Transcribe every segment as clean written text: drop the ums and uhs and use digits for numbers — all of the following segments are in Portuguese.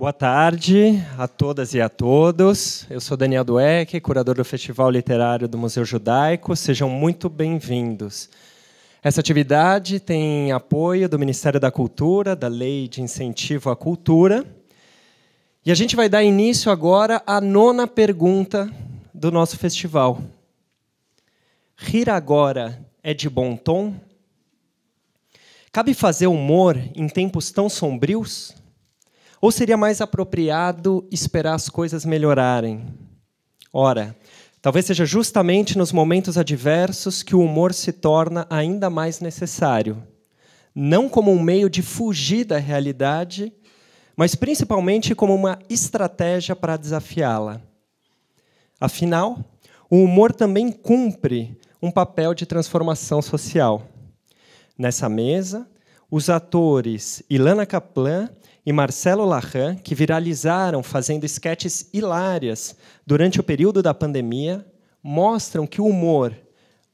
Boa tarde a todas e a todos. Eu sou Daniel Dueck, curador do Festival Literário do Museu Judaico. Sejam muito bem-vindos. Essa atividade tem apoio do Ministério da Cultura, da Lei de Incentivo à Cultura. E a gente vai dar início agora à 9ª pergunta do nosso festival. Rir agora é de bom tom? Cabe fazer humor em tempos tão sombrios? Ou seria mais apropriado esperar as coisas melhorarem? Ora, talvez seja justamente nos momentos adversos que o humor se torna ainda mais necessário. Não como um meio de fugir da realidade, mas principalmente como uma estratégia para desafiá-la. Afinal, o humor também cumpre um papel de transformação social. Nessa mesa, os atores Ilana Kaplan e Marcelo Larrain, que viralizaram fazendo esquetes hilárias durante o período da pandemia, mostram que o humor,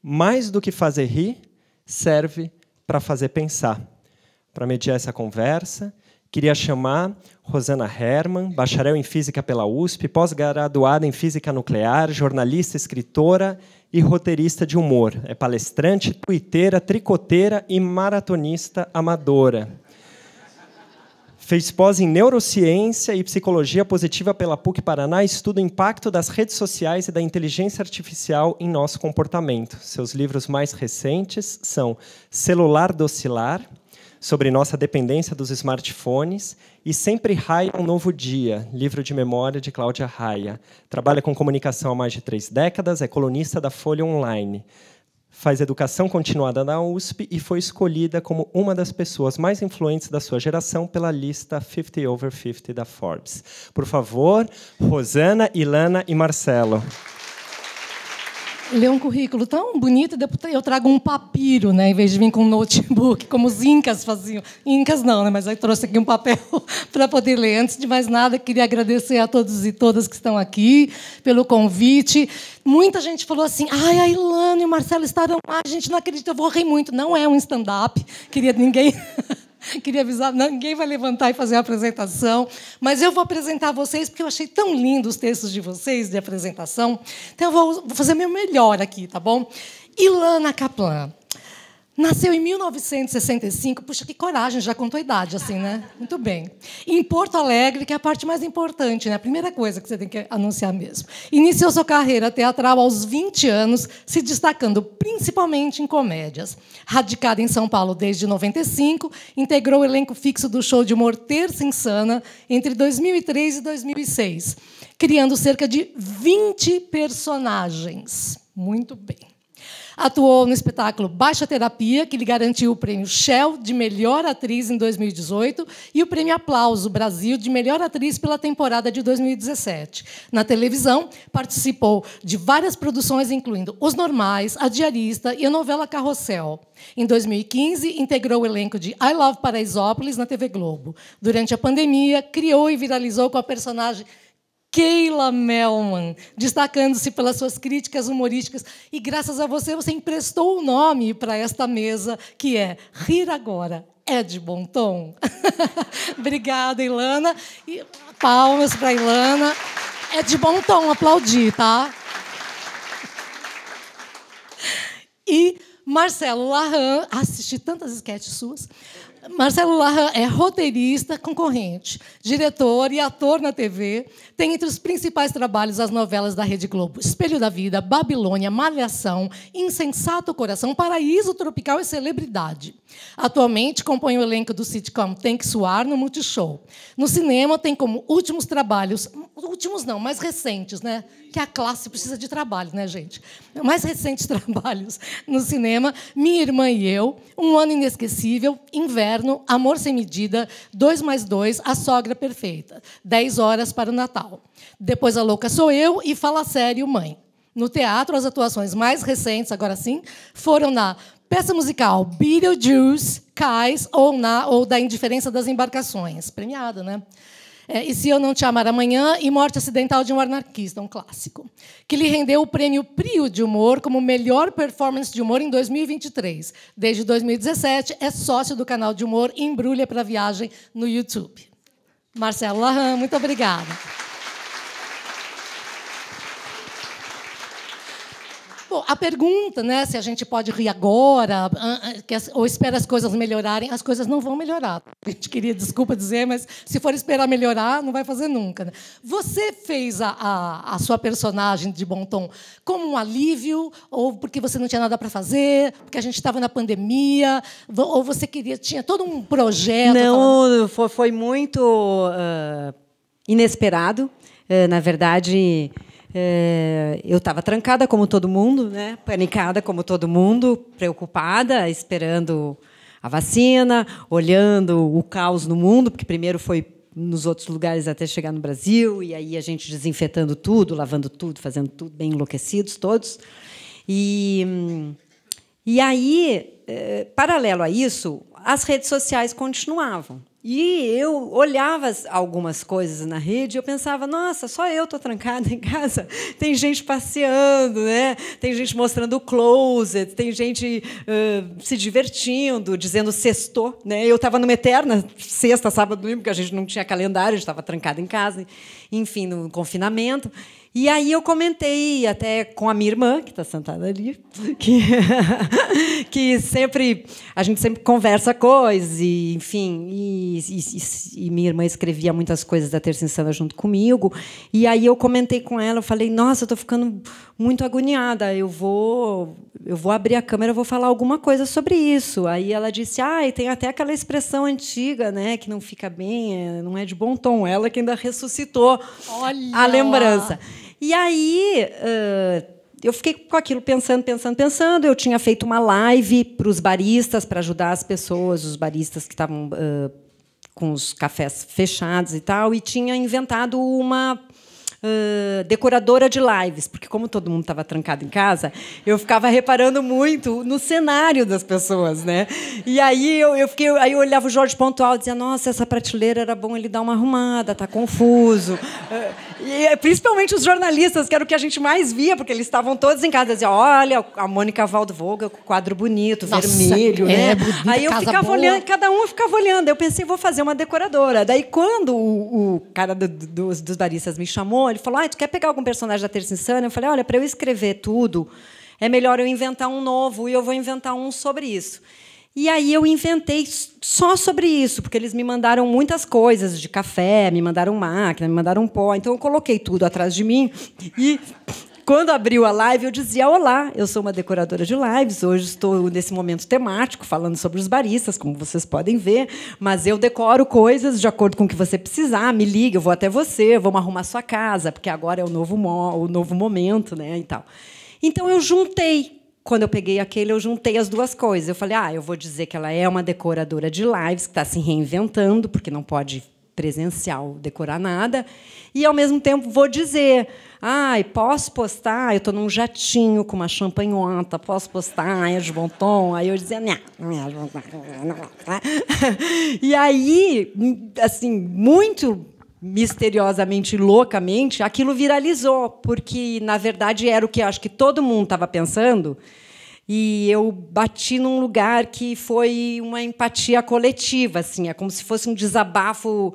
mais do que fazer rir, serve para fazer pensar. Para mediar essa conversa, queria chamar Rosana Herman, bacharel em Física pela USP, pós-graduada em Física Nuclear, jornalista, escritora e roteirista de humor. É palestrante, tuiteira, tricoteira e maratonista amadora. Fez pós em Neurociência e Psicologia Positiva pela PUC-Paraná e estuda o impacto das redes sociais e da inteligência artificial em nosso comportamento. Seus livros mais recentes são Celular Docilar, sobre nossa dependência dos smartphones, e Sempre Raia um Novo Dia, livro de memória de Cláudia Raia. Trabalha com comunicação há mais de 3 décadas, é colunista da Folha Online. Faz educação continuada na USP e foi escolhida como uma das pessoas mais influentes da sua geração pela lista 50 Over 50 da Forbes. Por favor, Rosana, Ilana e Marcelo. Lê um currículo tão bonito, depois eu trago um papiro, né, em vez de vir com um notebook, como os incas faziam. Incas não, né, mas eu trouxe aqui um papel para poder ler. Antes de mais nada, queria agradecer a todos e todas que estão aqui pelo convite. Muita gente falou assim, ai, a Ilana e o Marcelo estarão lá, a gente não acredita, eu vou rir muito. Não é um stand-up, queria avisar, ninguém vai levantar e fazer a apresentação, mas eu vou apresentar vocês, porque eu achei tão lindo os textos de vocês, de apresentação. Então, eu vou fazer meu melhor aqui, tá bom? Ilana Kaplan. Nasceu em 1965. Puxa, que coragem, já contou a idade, assim, né? Muito bem. Em Porto Alegre, que é a parte mais importante, né? A primeira coisa que você tem que anunciar mesmo. Iniciou sua carreira teatral aos 20 anos, se destacando principalmente em comédias. Radicada em São Paulo desde 95, integrou o elenco fixo do show de humor Terça Insana entre 2003 e 2006, criando cerca de 20 personagens. Muito bem. Atuou no espetáculo Baixa Terapia, que lhe garantiu o prêmio Shell de Melhor Atriz em 2018 e o prêmio Aplauso Brasil de Melhor Atriz pela temporada de 2017. Na televisão, participou de várias produções, incluindo Os Normais, A Diarista e a novela Carrossel. Em 2015, integrou o elenco de I Love Paraisópolis na TV Globo. Durante a pandemia, criou e viralizou com a personagem Keila Melman, destacando-se pelas suas críticas humorísticas. E, graças a você, você emprestou o nome para esta mesa, que é Rir Agora é de Bom Tom. Obrigada, Ilana. E palmas para a Ilana. É de bom tom aplaudir, tá? E Marcelo Larrain, assisti tantas esquetes suas. Marcelo Larrain é roteirista concorrente, diretor e ator na TV. Tem entre os principais trabalhos as novelas da Rede Globo Espelho da Vida, Babilônia, Malhação, Insensato Coração, Paraíso Tropical e Celebridade. Atualmente compõe o elenco do sitcom Tem que Suar no Multishow. No cinema tem como últimos trabalhos, últimos não, mais recentes, né? Que a classe precisa de trabalho, né, gente? Mais recentes trabalhos no cinema: Minha Irmã e Eu, Um Ano Inesquecível, Inverno, Amor Sem Medida, 2+2, A Sogra Perfeita, 10 Horas para o Natal. Depois A Louca Sou Eu e Fala Sério, Mãe. No teatro, as atuações mais recentes, agora sim, foram na peça musical Beetlejuice, Cais ou da Indiferença das Embarcações, premiada, né? E Se Eu Não Te Amar Amanhã e Morte Acidental de um Anarquista, um clássico, que lhe rendeu o prêmio Prio de Humor como melhor performance de humor em 2023. Desde 2017, é sócio do canal de humor Embrulha para Viagem no YouTube. Marcelo Larran, muito obrigada. Bom, a pergunta, né, se a gente pode rir agora, ou espera as coisas melhorarem, as coisas não vão melhorar. A gente queria, desculpa dizer, mas se for esperar melhorar, não vai fazer nunca. Né? Você fez a sua personagem de Bom Tom como um alívio, ou porque você não tinha nada para fazer, porque a gente estava na pandemia, ou você tinha todo um projeto? Não, foi muito inesperado. Na verdade... eu estava trancada como todo mundo, né? Panicada como todo mundo, preocupada, esperando a vacina, olhando o caos no mundo, porque primeiro foi nos outros lugares até chegar no Brasil, e aí a gente desinfetando tudo, lavando tudo, fazendo tudo, bem enlouquecidos todos. E aí, paralelo a isso, as redes sociais continuavam. E eu olhava algumas coisas na rede e eu pensava, nossa, só eu estou trancada em casa. Tem gente passeando, né? Tem gente mostrando o closet, tem gente se divertindo, dizendo sextou. Né? Eu estava numa eterna sexta, sábado, domingo, porque a gente não tinha calendário, a gente estava trancada em casa, enfim, no confinamento. E aí eu comentei até com a minha irmã, que está sentada ali, que a gente sempre conversa coisas, e, enfim, e minha irmã escrevia muitas coisas da Terça Insana junto comigo. E aí eu comentei com ela, eu falei, nossa, eu estou ficando muito agoniada, eu vou abrir a câmera, eu vou falar alguma coisa sobre isso. Aí ela disse, tem até aquela expressão antiga, né, que não fica bem, não é de bom tom. Ela que ainda ressuscitou a lembrança. E aí eu fiquei com aquilo pensando. Eu tinha feito uma live para os baristas, para ajudar as pessoas, os baristas que estavam com os cafés fechados e tal, e tinha inventado uma decoradora de lives, porque como todo mundo estava trancado em casa, eu ficava reparando muito no cenário das pessoas, né? E aí aí eu olhava o Jorge Pontual e dizia, nossa, essa prateleira era bom ele dar uma arrumada, tá confuso. E principalmente os jornalistas, que era o que a gente mais via, porque eles estavam todos em casa, diziam, olha, a Mônica Waldvogel com o quadro bonito, nossa, vermelho, né? Bonita, aí eu ficava olhando, cada um ficava olhando. Eu pensei, vou fazer uma decoradora. Daí, quando o cara dos baristas me chamou, ele falou, tu quer pegar algum personagem da Terça Insana? Eu falei, olha, para eu escrever tudo, é melhor eu inventar um novo, e eu vou inventar um sobre isso. E aí eu inventei só sobre isso, porque eles me mandaram muitas coisas de café, me mandaram máquina, me mandaram pó. Então, eu coloquei tudo atrás de mim. E, quando abriu a live, eu dizia, olá, eu sou uma decoradora de lives, hoje estou nesse momento temático, falando sobre os baristas, como vocês podem ver, mas eu decoro coisas de acordo com o que você precisar, me liga, eu vou até você, vamos arrumar sua casa, porque agora é o novo momento, né, e tal. Então, eu juntei. Quando eu peguei aquele, eu juntei as duas coisas. Eu falei, eu vou dizer que ela é uma decoradora de lives, que está se reinventando, porque não pode presencial decorar nada, e, ao mesmo tempo, vou dizer, posso postar? Eu estou num jatinho com uma champanhota, posso postar? É de bom tom? Aí eu dizia, não. E aí, assim, muito misteriosamente, loucamente, aquilo viralizou, porque, na verdade, era o que eu acho que todo mundo estava pensando, e eu bati num lugar que foi uma empatia coletiva, assim, é como se fosse um desabafo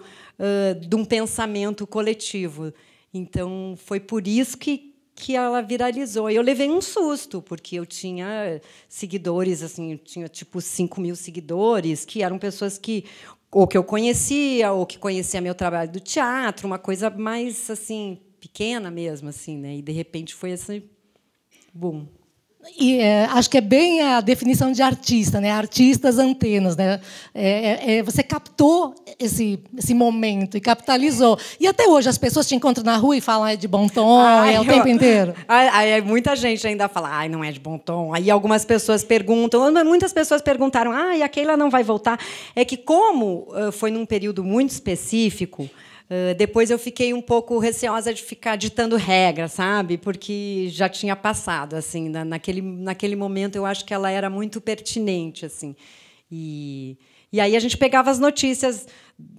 de um pensamento coletivo. Então, foi por isso que ela viralizou. E eu levei um susto, porque eu tinha seguidores, assim, eu tinha tipo 5.000 seguidores, que eram pessoas que ou que eu conhecia, ou que conhecia meu trabalho do teatro, uma coisa mais assim pequena mesmo, assim, né? E de repente foi esse boom. E acho que é bem a definição de artista, né? Artistas antenas, né? Você captou esse momento e capitalizou. E até hoje as pessoas te encontram na rua e falam é de bom tom, o tempo inteiro. Muita gente ainda fala, não é de bom tom. Aí algumas pessoas perguntam, muitas pessoas perguntaram, e a Keila não vai voltar. É que como foi num período muito específico, depois eu fiquei um pouco receosa de ficar ditando regras, sabe? Porque já tinha passado, assim, naquele momento eu acho que ela era muito pertinente, assim. E aí a gente pegava as notícias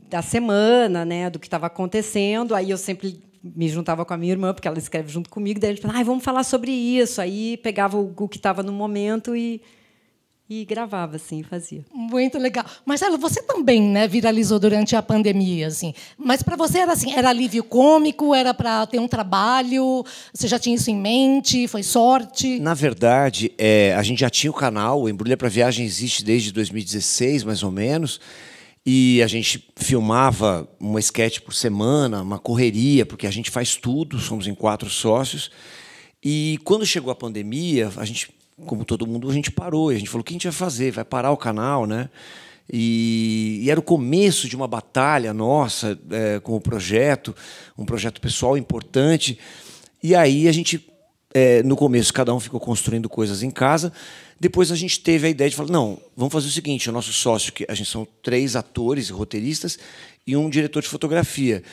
da semana, né, do que estava acontecendo. Aí eu sempre me juntava com a minha irmã, porque ela escreve junto comigo. Daí a gente falava, vamos falar sobre isso. Aí pegava o que estava no momento e e gravava, assim, fazia. Muito legal. Marcelo, você também, né, viralizou durante a pandemia, assim. Mas para você era assim, era alívio cômico, era para ter um trabalho, você já tinha isso em mente, foi sorte? Na verdade, a gente já tinha o canal, o Embrulha para Viagem existe desde 2016, mais ou menos, e a gente filmava uma sketch por semana, uma correria, porque a gente faz tudo, somos em 4 sócios. E quando chegou a pandemia, a gente, como todo mundo, a gente parou. E a gente falou, o que a gente vai fazer? Vai parar o canal, né? E era o começo de uma batalha nossa com o projeto, um projeto pessoal importante. E aí a gente, no começo, cada um ficou construindo coisas em casa. Depois a gente teve a ideia de falar, não, vamos fazer o seguinte, o nosso sócio, que a gente são 3 atores e roteiristas e um diretor de fotografia.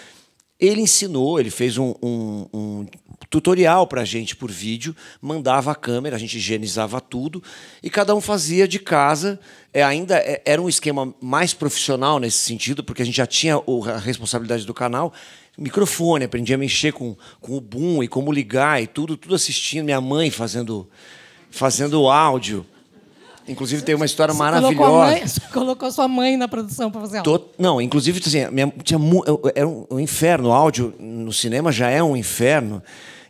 Ele ensinou, ele fez um tutorial para a gente por vídeo, mandava a câmera, a gente higienizava tudo, e cada um fazia de casa. Ainda era um esquema mais profissional nesse sentido, porque a gente já tinha a responsabilidade do canal, microfone, aprendi a mexer com o boom e como ligar e tudo assistindo, minha mãe fazendo áudio. Inclusive, tem uma história maravilhosa. Você colocou sua mãe na produção para fazer áudio? Não, inclusive, assim, era um inferno. O áudio no cinema já é um inferno.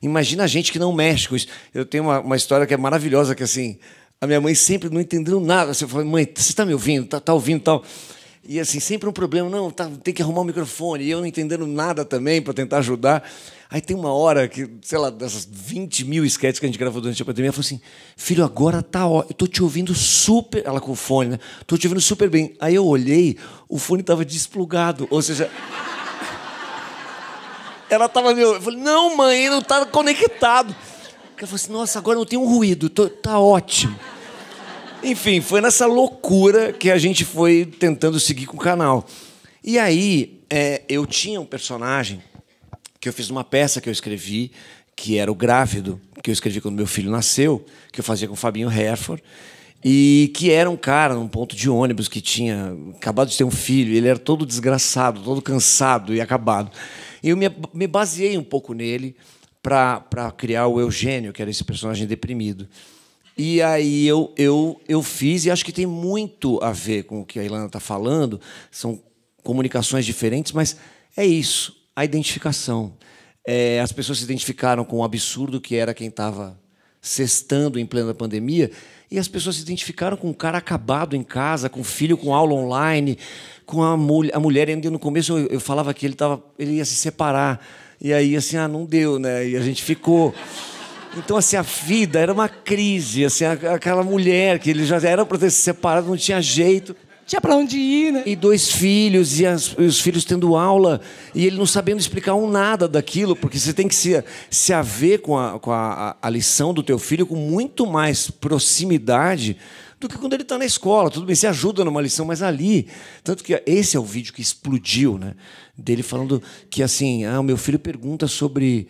Imagina a gente que não mexe com isso. Eu tenho uma história que é maravilhosa, que assim, a minha mãe sempre não entendendo nada. Você fala, mãe, você está me ouvindo? Tá ouvindo tal? E assim, sempre um problema. Não, tem que arrumar o microfone. E eu não entendendo nada também para tentar ajudar. Aí tem uma hora que, sei lá, dessas 20 mil sketches que a gente gravou durante a pandemia, ela falou assim, filho, agora tá ótimo, eu tô te ouvindo super... Ela com o fone, né? Tô te ouvindo super bem. Aí eu olhei, o fone estava desplugado, ou seja... Ela estava meio... Eu falei, não, mãe, não tá conectado. Ela falou assim, nossa, agora não tem um ruído, tá ótimo. Enfim, foi nessa loucura que a gente foi tentando seguir com o canal. E aí, eu tinha um personagem que eu fiz uma peça que eu escrevi, que era o Grávido, que eu escrevi quando meu filho nasceu, que eu fazia com o Fabinho Herford, e que era um cara num ponto de ônibus que tinha acabado de ter um filho, e ele era todo desgraçado, todo cansado e acabado. E eu me baseei um pouco nele para criar o Eugênio, que era esse personagem deprimido. E aí eu fiz, e acho que tem muito a ver com o que a Ilana está falando, são comunicações diferentes, mas é isso. A identificação. As pessoas se identificaram com o absurdo que era quem estava sextando em plena pandemia, e as pessoas se identificaram com um cara acabado em casa, com filho com aula online, com a mulher. Ainda no começo eu falava que ele ia se separar, e aí assim, não deu, né? E a gente ficou. Então assim, a vida era uma crise, assim, aquela mulher que ele já era para ter se separado, não tinha jeito. Tinha para onde ir, né? E 2 filhos, e os filhos tendo aula, e ele não sabendo explicar nada daquilo, porque você tem que se haver com a lição do teu filho com muito mais proximidade do que quando ele está na escola. Tudo bem, você ajuda numa lição, mas ali... Tanto que esse é o vídeo que explodiu, né? Dele falando que, assim, o meu filho pergunta sobre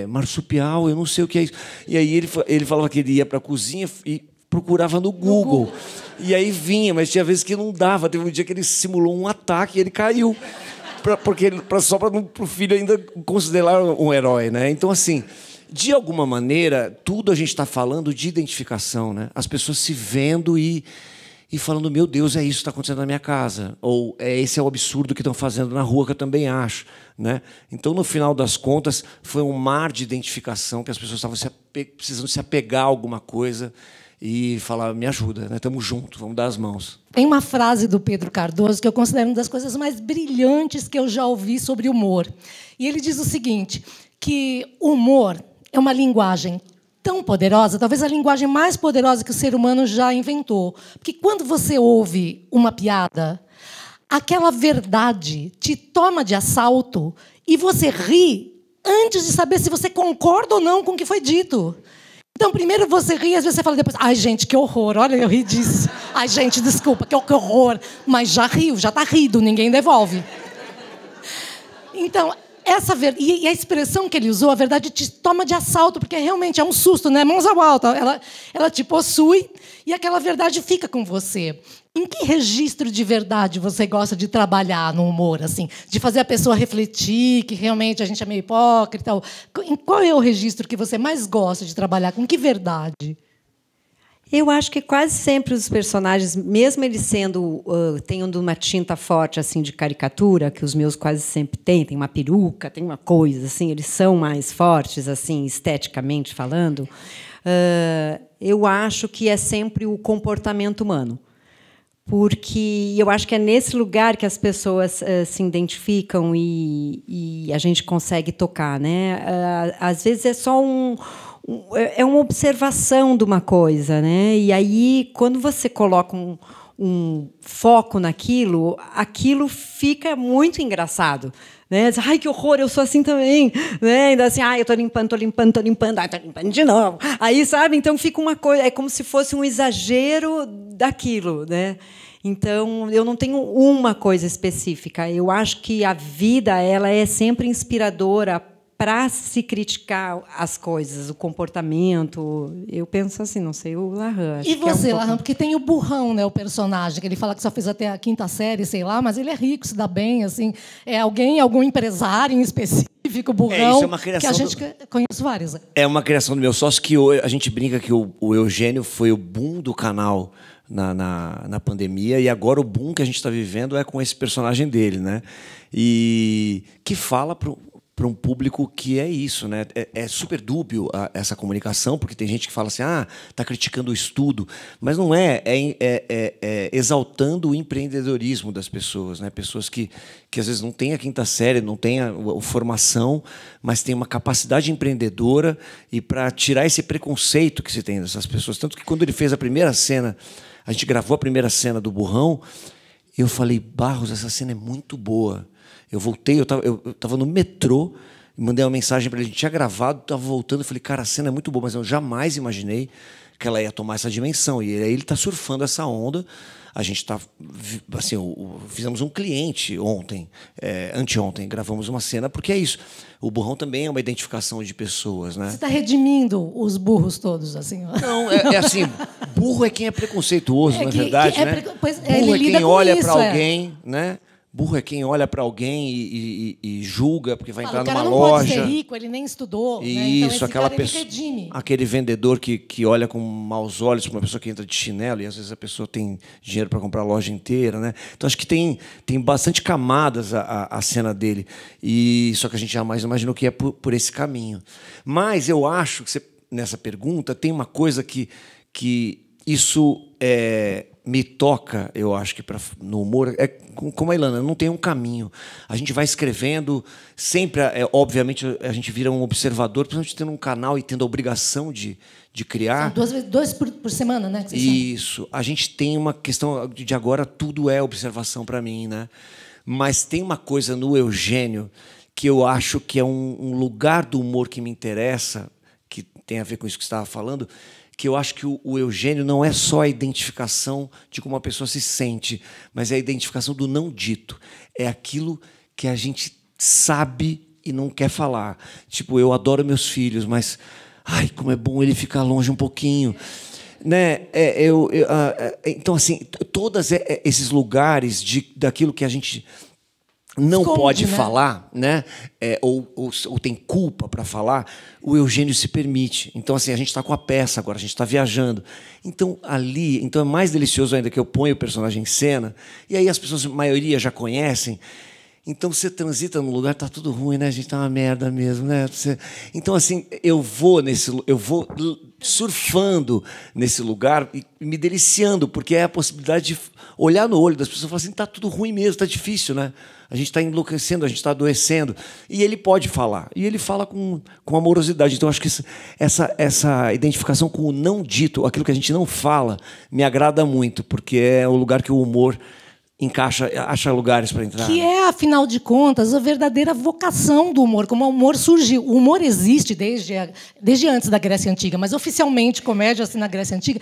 marsupial, eu não sei o que é isso. E aí ele falava que ele ia para a cozinha e procurava no Google. E aí vinha, mas tinha vezes que não dava. Teve um dia que ele simulou um ataque e ele caiu. Só para o filho ainda considerar um herói, né? Então, assim, de alguma maneira, tudo a gente está falando de identificação, né? As pessoas se vendo e falando, meu Deus, é isso que está acontecendo na minha casa. Ou esse é o absurdo que estão fazendo na rua, que eu também acho, né? Então, no final das contas, foi um mar de identificação que as pessoas estavam precisando se apegar a alguma coisa e falar, me ajuda, né? Estamos juntos, vamos dar as mãos. Tem uma frase do Pedro Cardoso que eu considero uma das coisas mais brilhantes que eu já ouvi sobre humor. E ele diz o seguinte, que o humor é uma linguagem tão poderosa, talvez a linguagem mais poderosa que o ser humano já inventou. Porque quando você ouve uma piada, aquela verdade te toma de assalto e você ri antes de saber se você concorda ou não com o que foi dito. Então, primeiro você ri, às vezes você fala depois, ai, gente, que horror, olha, eu ri disso. Ai, gente, desculpa, que horror. Mas já riu, já está rido, ninguém devolve. Então, e a expressão que ele usou, a verdade te toma de assalto, porque realmente é um susto, né? Mãos ao alto, ela te possui e aquela verdade fica com você. Em que registro de verdade você gosta de trabalhar no humor, assim, de fazer a pessoa refletir, que realmente a gente é meio hipócrita? Em qual é o registro que você mais gosta de trabalhar? Com que verdade? Eu acho que quase sempre os personagens, mesmo eles tendo uma tinta forte assim de caricatura, que os meus quase sempre têm, tem uma peruca, tem uma coisa assim, eles são mais fortes assim esteticamente falando. Eu acho que é sempre o comportamento humano, porque eu acho que é nesse lugar que as pessoas se identificam e a gente consegue tocar, né? Às vezes é só uma observação de uma coisa, né? E aí, quando você coloca um foco naquilo, aquilo fica muito engraçado, né? Ai, que horror, eu sou assim também, né? Ainda assim, eu estou limpando, estou limpando, estou limpando de novo. Aí, sabe? Então fica uma coisa, é como se fosse um exagero daquilo, né? Então, eu não tenho uma coisa específica. Eu acho que a vida ela é sempre inspiradora para se criticar as coisas, o comportamento. Eu penso assim, não sei, o Larran. E você, Larran, porque tem o burrão, né, o personagem, que ele fala que só fez até a 5ª série, sei lá, mas ele é rico, se dá bem, assim. É algum empresário em específico, burrão, isso é uma criação que a gente conhece vários. É uma criação do meu sócio que a gente brinca que o Eugênio foi o boom do canal na pandemia, e agora o boom que a gente está vivendo é com esse personagem dele, né? E que fala para um público que é isso, né? É super dúbio essa comunicação, porque tem gente que fala assim, está criticando o estudo, mas não é exaltando o empreendedorismo das pessoas, né? Pessoas que às vezes não têm a 5ª série, não têm a formação, mas têm uma capacidade empreendedora e para tirar esse preconceito que se tem dessas pessoas. Tanto que quando ele fez a primeira cena, a gente gravou a primeira cena do Burrão, eu falei, Barros, essa cena é muito boa. Eu voltei, eu estava no metrô, mandei uma mensagem para ele, a gente tinha gravado, estava voltando, eu falei, cara, a cena é muito boa, mas eu jamais imaginei que ela ia tomar essa dimensão. E aí ele está surfando essa onda. A gente está, assim, fizemos um cliente ontem, anteontem, gravamos uma cena, porque é isso. O Burrão também é uma identificação de pessoas, né? Você está redimindo os burros todos, assim? Não, é assim, burro é quem é preconceituoso, na verdade, né? Burro é ele quem olha para isso, alguém, né? Burro é quem olha para alguém e julga porque vai entrar numa loja. O cara loja. não pode ser rico, ele nem estudou. Isso, né? Então, esse aquela cara, pessoa, aquele vendedor que olha com maus olhos para uma pessoa que entra de chinelo e às vezes a pessoa tem dinheiro para comprar a loja inteira, né? Então acho que tem bastante camadas a cena dele, e só que a gente jamais imaginou que é por esse caminho. Mas eu acho que você, nessa pergunta tem uma coisa que isso me toca, eu acho que no humor, como a Ilana, não tem um caminho. A gente vai escrevendo, sempre, obviamente, a gente vira um observador, principalmente tendo um canal e tendo a obrigação de criar. São dois por semana, né? Isso. A gente tem uma questão de agora tudo é observação para mim, né? Mas tem uma coisa no Eugênio que eu acho que é um lugar do humor que me interessa, que tem a ver com isso que você estava falando, que eu acho que o Eugênio não é só a identificação de como a pessoa se sente, mas é a identificação do não dito. É aquilo que a gente sabe e não quer falar. Tipo, eu adoro meus filhos, mas ai, como é bom ele ficar longe um pouquinho. Né? Então, assim, todos esses lugares daquilo que a gente não esconde, pode falar, né? Ou tem culpa para falar, o Eugênio se permite. Então, assim, a gente está com a peça agora, a gente está viajando. Então, então é mais delicioso ainda que eu ponho o personagem em cena, e aí as pessoas, a maioria, já conhecem. Então, você transita num lugar, tá tudo ruim, né? A gente tá uma merda mesmo, né? Então, assim, eu vou surfando nesse lugar e me deliciando, porque é a possibilidade de olhar no olho das pessoas e falar assim, tá tudo ruim mesmo, tá difícil, né? A gente está enlouquecendo, a gente está adoecendo. E ele pode falar. E ele fala com amorosidade. Então, acho que essa identificação com o não dito, aquilo que a gente não fala, me agrada muito, porque é o lugar que o humor acha lugares para entrar. Que é, afinal de contas, a verdadeira vocação do humor, como o humor surgiu. O humor existe desde antes da Grécia Antiga, mas oficialmente, comédia assim, na Grécia Antiga,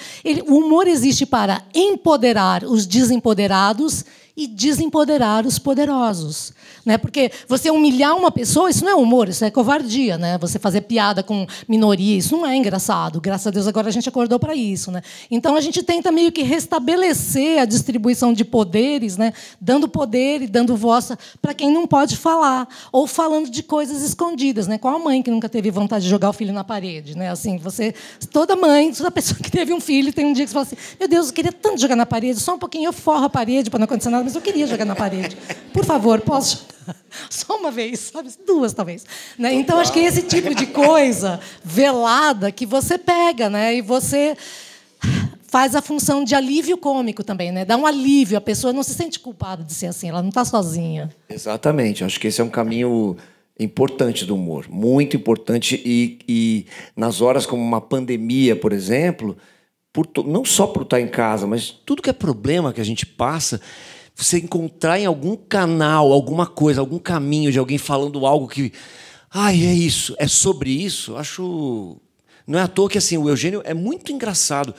o humor existe para empoderar os desempoderados e desempoderar os poderosos. né? Porque você humilhar uma pessoa, isso não é humor, isso é covardia, né? Você fazer piada com minoria, isso não é engraçado. Graças a Deus agora a gente acordou para isso, né? Então a gente tenta meio que restabelecer a distribuição de poderes, né? Dando poder e dando voz para quem não pode falar, ou falando de coisas escondidas, né? Qual a mãe que nunca teve vontade de jogar o filho na parede, né? Assim, toda mãe, toda pessoa que teve um filho tem um dia que você fala assim: meu Deus, eu queria tanto jogar na parede, só um pouquinho eu forro a parede para não acontecer nada, mas eu queria jogar na parede. Por favor, posso jogar? Só uma vez, sabe? 2 talvez. Né? Então acho que é esse tipo de coisa velada que você pega, né? E você faz a função de alívio cômico também, né? Dá um alívio, a pessoa não se sente culpada de ser assim, ela não está sozinha. Exatamente, acho que esse é um caminho importante do humor, muito importante, e nas horas como uma pandemia, por exemplo, não só por estar em casa, mas tudo que é problema que a gente passa, você encontrar em algum canal, alguma coisa, algum caminho de alguém falando algo que... é isso, é sobre isso, acho... Não é à toa que assim, o Eugênio é muito engraçado.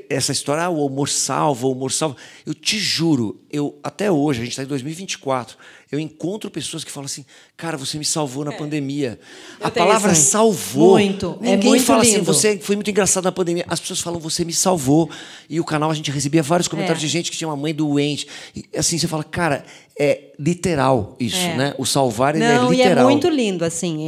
Essa história, o humor salva, o humor salva. Eu te juro, até hoje, a gente está em 2024, eu encontro pessoas que falam assim: cara, você me salvou na pandemia. A palavra salvou. Muito. Ninguém muito fala lindo. assim: você foi muito engraçado na pandemia. As pessoas falam: você me salvou. E o canal, a gente recebia vários comentários de gente que tinha uma mãe doente. E, assim, você fala: cara, é literal isso, né? O salvar, ele é literal. E é muito lindo, assim.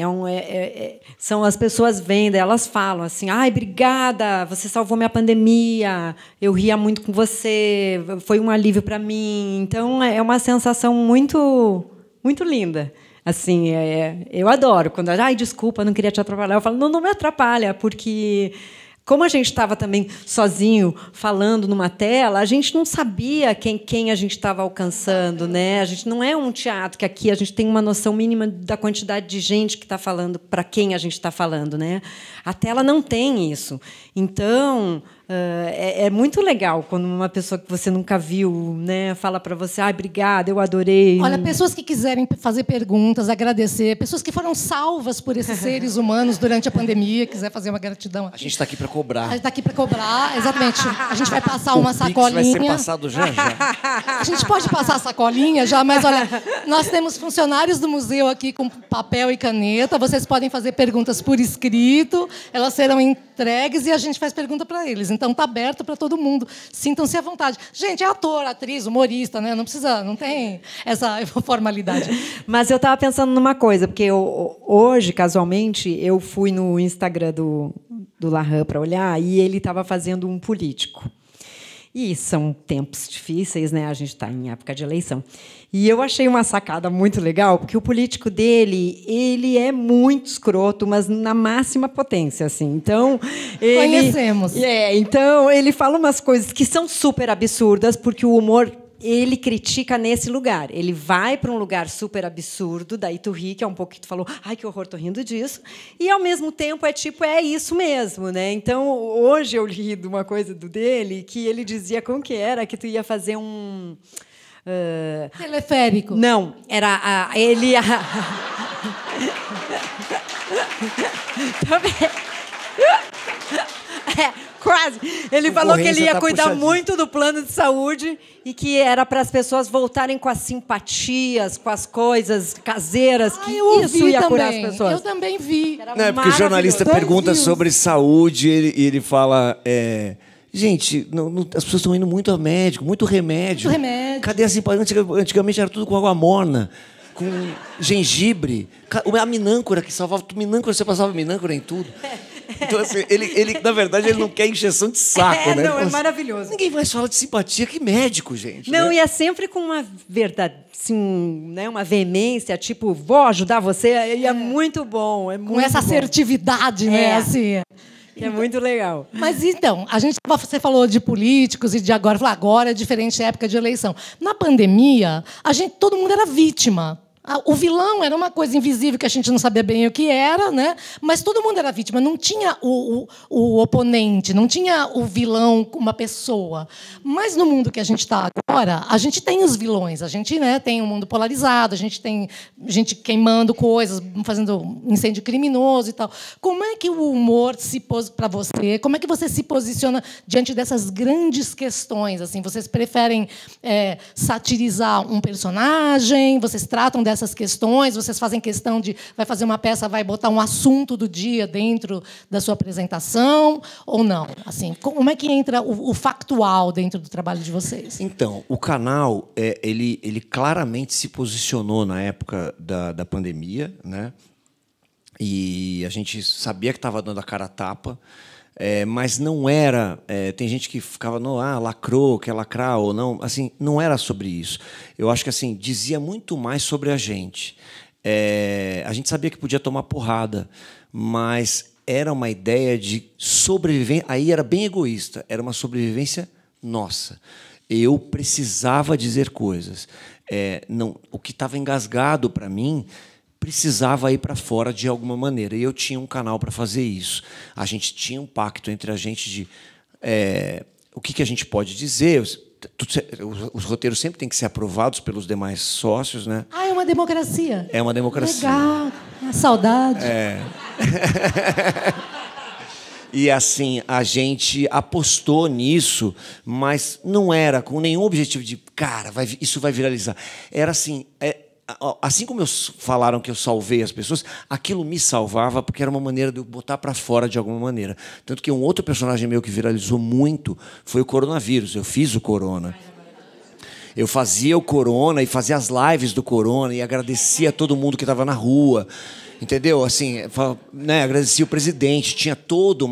São as pessoas vendo, elas falam assim: ai, obrigada, você salvou minha pandemia, eu ria muito com você, foi um alívio para mim. Então, é uma sensação muito, muito linda. Assim, eu adoro. Quando desculpa, não queria te atrapalhar. Eu falo: não me atrapalha, porque... Como a gente estava também sozinho, falando numa tela, a gente não sabia quem a gente estava alcançando, né? A gente não é um teatro que aqui a gente tem uma noção mínima da quantidade de gente que está falando, para quem a gente está falando, né? A tela não tem isso. Então, é muito legal quando uma pessoa que você nunca viu, né, fala para você: obrigada, eu adorei. Olha, pessoas que quiserem fazer perguntas, agradecer, pessoas que foram salvas por esses seres humanos durante a pandemia, quiser fazer uma gratidão. A gente está aqui para cobrar. A gente está aqui para cobrar, exatamente. A gente vai passar uma sacolinha. Vai ser passado já. A gente pode passar a sacolinha já, mas olha, nós temos funcionários do museu aqui com papel e caneta. Vocês podem fazer perguntas por escrito, elas serão entregues e a gente faz pergunta para eles. Então está aberto para todo mundo. Sintam-se à vontade. Gente, é ator, atriz, humorista, né? Não tem essa formalidade. Mas eu estava pensando numa coisa, porque hoje, casualmente, eu fui no Instagram do Larran para olhar e ele estava fazendo um político. E são tempos difíceis, né? A gente está em época de eleição. E eu achei uma sacada muito legal, porque o político dele, ele é muito escroto, mas na máxima potência, assim. Então, conhecemos. Então, ele fala umas coisas que são super absurdas, porque o humor... ele critica nesse lugar. Ele vai para um lugar super absurdo, daí tu ri, que é um pouco que tu falou: ai, que horror, tô rindo disso. E, ao mesmo tempo, é isso mesmo, né? Então, hoje eu li de uma coisa dele, que ele dizia como que era, que tu ia fazer um... teleférico. Não, era ele... Também... quase. Ele falou que ele ia cuidar muito do plano de saúde e que era para as pessoas voltarem com as simpatias, com as coisas caseiras, que isso ia curar as pessoas. Eu também vi. Não, é porque o jornalista pergunta sobre saúde e ele fala... gente, as pessoas estão indo muito a médico, muito remédio. Muito remédio. Cadê a simpatia? Antigamente era tudo com água morna, com gengibre. A minâncora que salvava... Minâncora, você passava minâncora em tudo. Então, assim, ele, na verdade, ele não quer encheção de saco, né? Não, é maravilhoso. Ninguém mais fala de simpatia que médico, gente. Não, né? E é sempre com uma verdade, assim, né, uma veemência, tipo, vou ajudar você, e é muito bom. Com essa assertividade, né? Assim. É muito legal. Mas, então, você falou de políticos e de agora é diferente, época de eleição. Na pandemia, todo mundo era vítima. O vilão era uma coisa invisível que a gente não sabia bem o que era, né? Mas todo mundo era vítima. Não tinha o oponente, não tinha o vilão, uma pessoa. Mas no mundo que a gente está agora, a gente tem os vilões. A gente, né, tem um mundo polarizado, a gente tem gente queimando coisas, fazendo incêndio criminoso e tal. Como é que o humor se pôs para você? Como é que você se posiciona diante dessas grandes questões? Assim, vocês preferem satirizar um personagem? Vocês tratam dessas essas questões? Vocês fazem questão de... Vai fazer uma peça, vai botar um assunto do dia dentro da sua apresentação ou não? Assim, como é que entra o factual dentro do trabalho de vocês? Então, o canal, ele claramente se posicionou na época da pandemia, né? E a gente sabia que estava dando a cara a tapa, mas não era... tem gente que ficava, lacrou, quer lacrar ou não. Assim, não era sobre isso. Eu acho que assim, dizia muito mais sobre a gente. A gente sabia que podia tomar porrada, mas era uma ideia de sobrevivência. Aí era bem egoísta, era uma sobrevivência nossa. Eu precisava dizer coisas. O que estava engasgado para mim precisava ir para fora de alguma maneira. E eu tinha um canal para fazer isso. A gente tinha um pacto entre a gente de o que a gente pode dizer. Os roteiros sempre têm que ser aprovados pelos demais sócios, né? É uma democracia. É uma democracia. Legal. A saudade. E assim, a gente apostou nisso, mas não era com nenhum objetivo de, cara, isso vai viralizar. Era assim, assim como falaram que eu salvei as pessoas, aquilo me salvava porque era uma maneira de eu botar para fora de alguma maneira. Tanto que um outro personagem meu que viralizou muito foi o coronavírus. Eu fiz o Corona. Eu fazia o Corona e fazia as lives do Corona e agradecia a todo mundo que estava na rua. Entendeu? Assim, né, agradecia o presidente. Tinha todo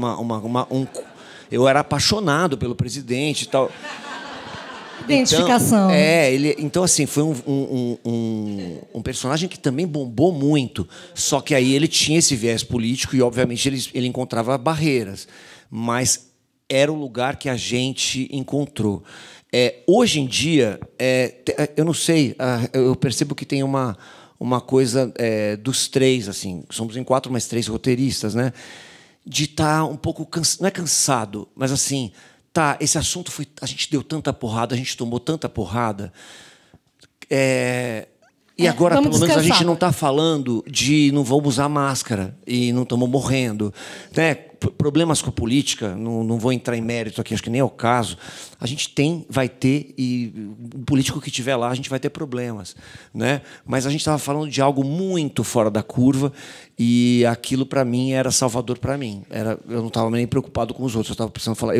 eu era apaixonado pelo presidente e tal. Identificação. Então assim, foi um personagem que também bombou muito. Só que aí ele tinha esse viés político e, obviamente, ele encontrava barreiras. Mas era o lugar que a gente encontrou. Hoje em dia, eu não sei, eu percebo que tem uma coisa dos três, assim, somos em 4 mais 3 roteiristas, né? De estar um pouco cansado, não é cansado, mas assim, esse assunto a gente deu tanta porrada, a gente tomou tanta porrada, e agora pelo menos a gente não está falando de não vamos usar máscara e não estamos morrendo, né? Problemas com a política, não vou entrar em mérito aqui, acho que nem é o caso. A gente vai ter, e o político que estiver lá, a gente vai ter problemas, né? Mas a gente estava falando de algo muito fora da curva e aquilo, para mim, era salvador para mim. Eu não estava nem preocupado com os outros, eu estava precisando falar,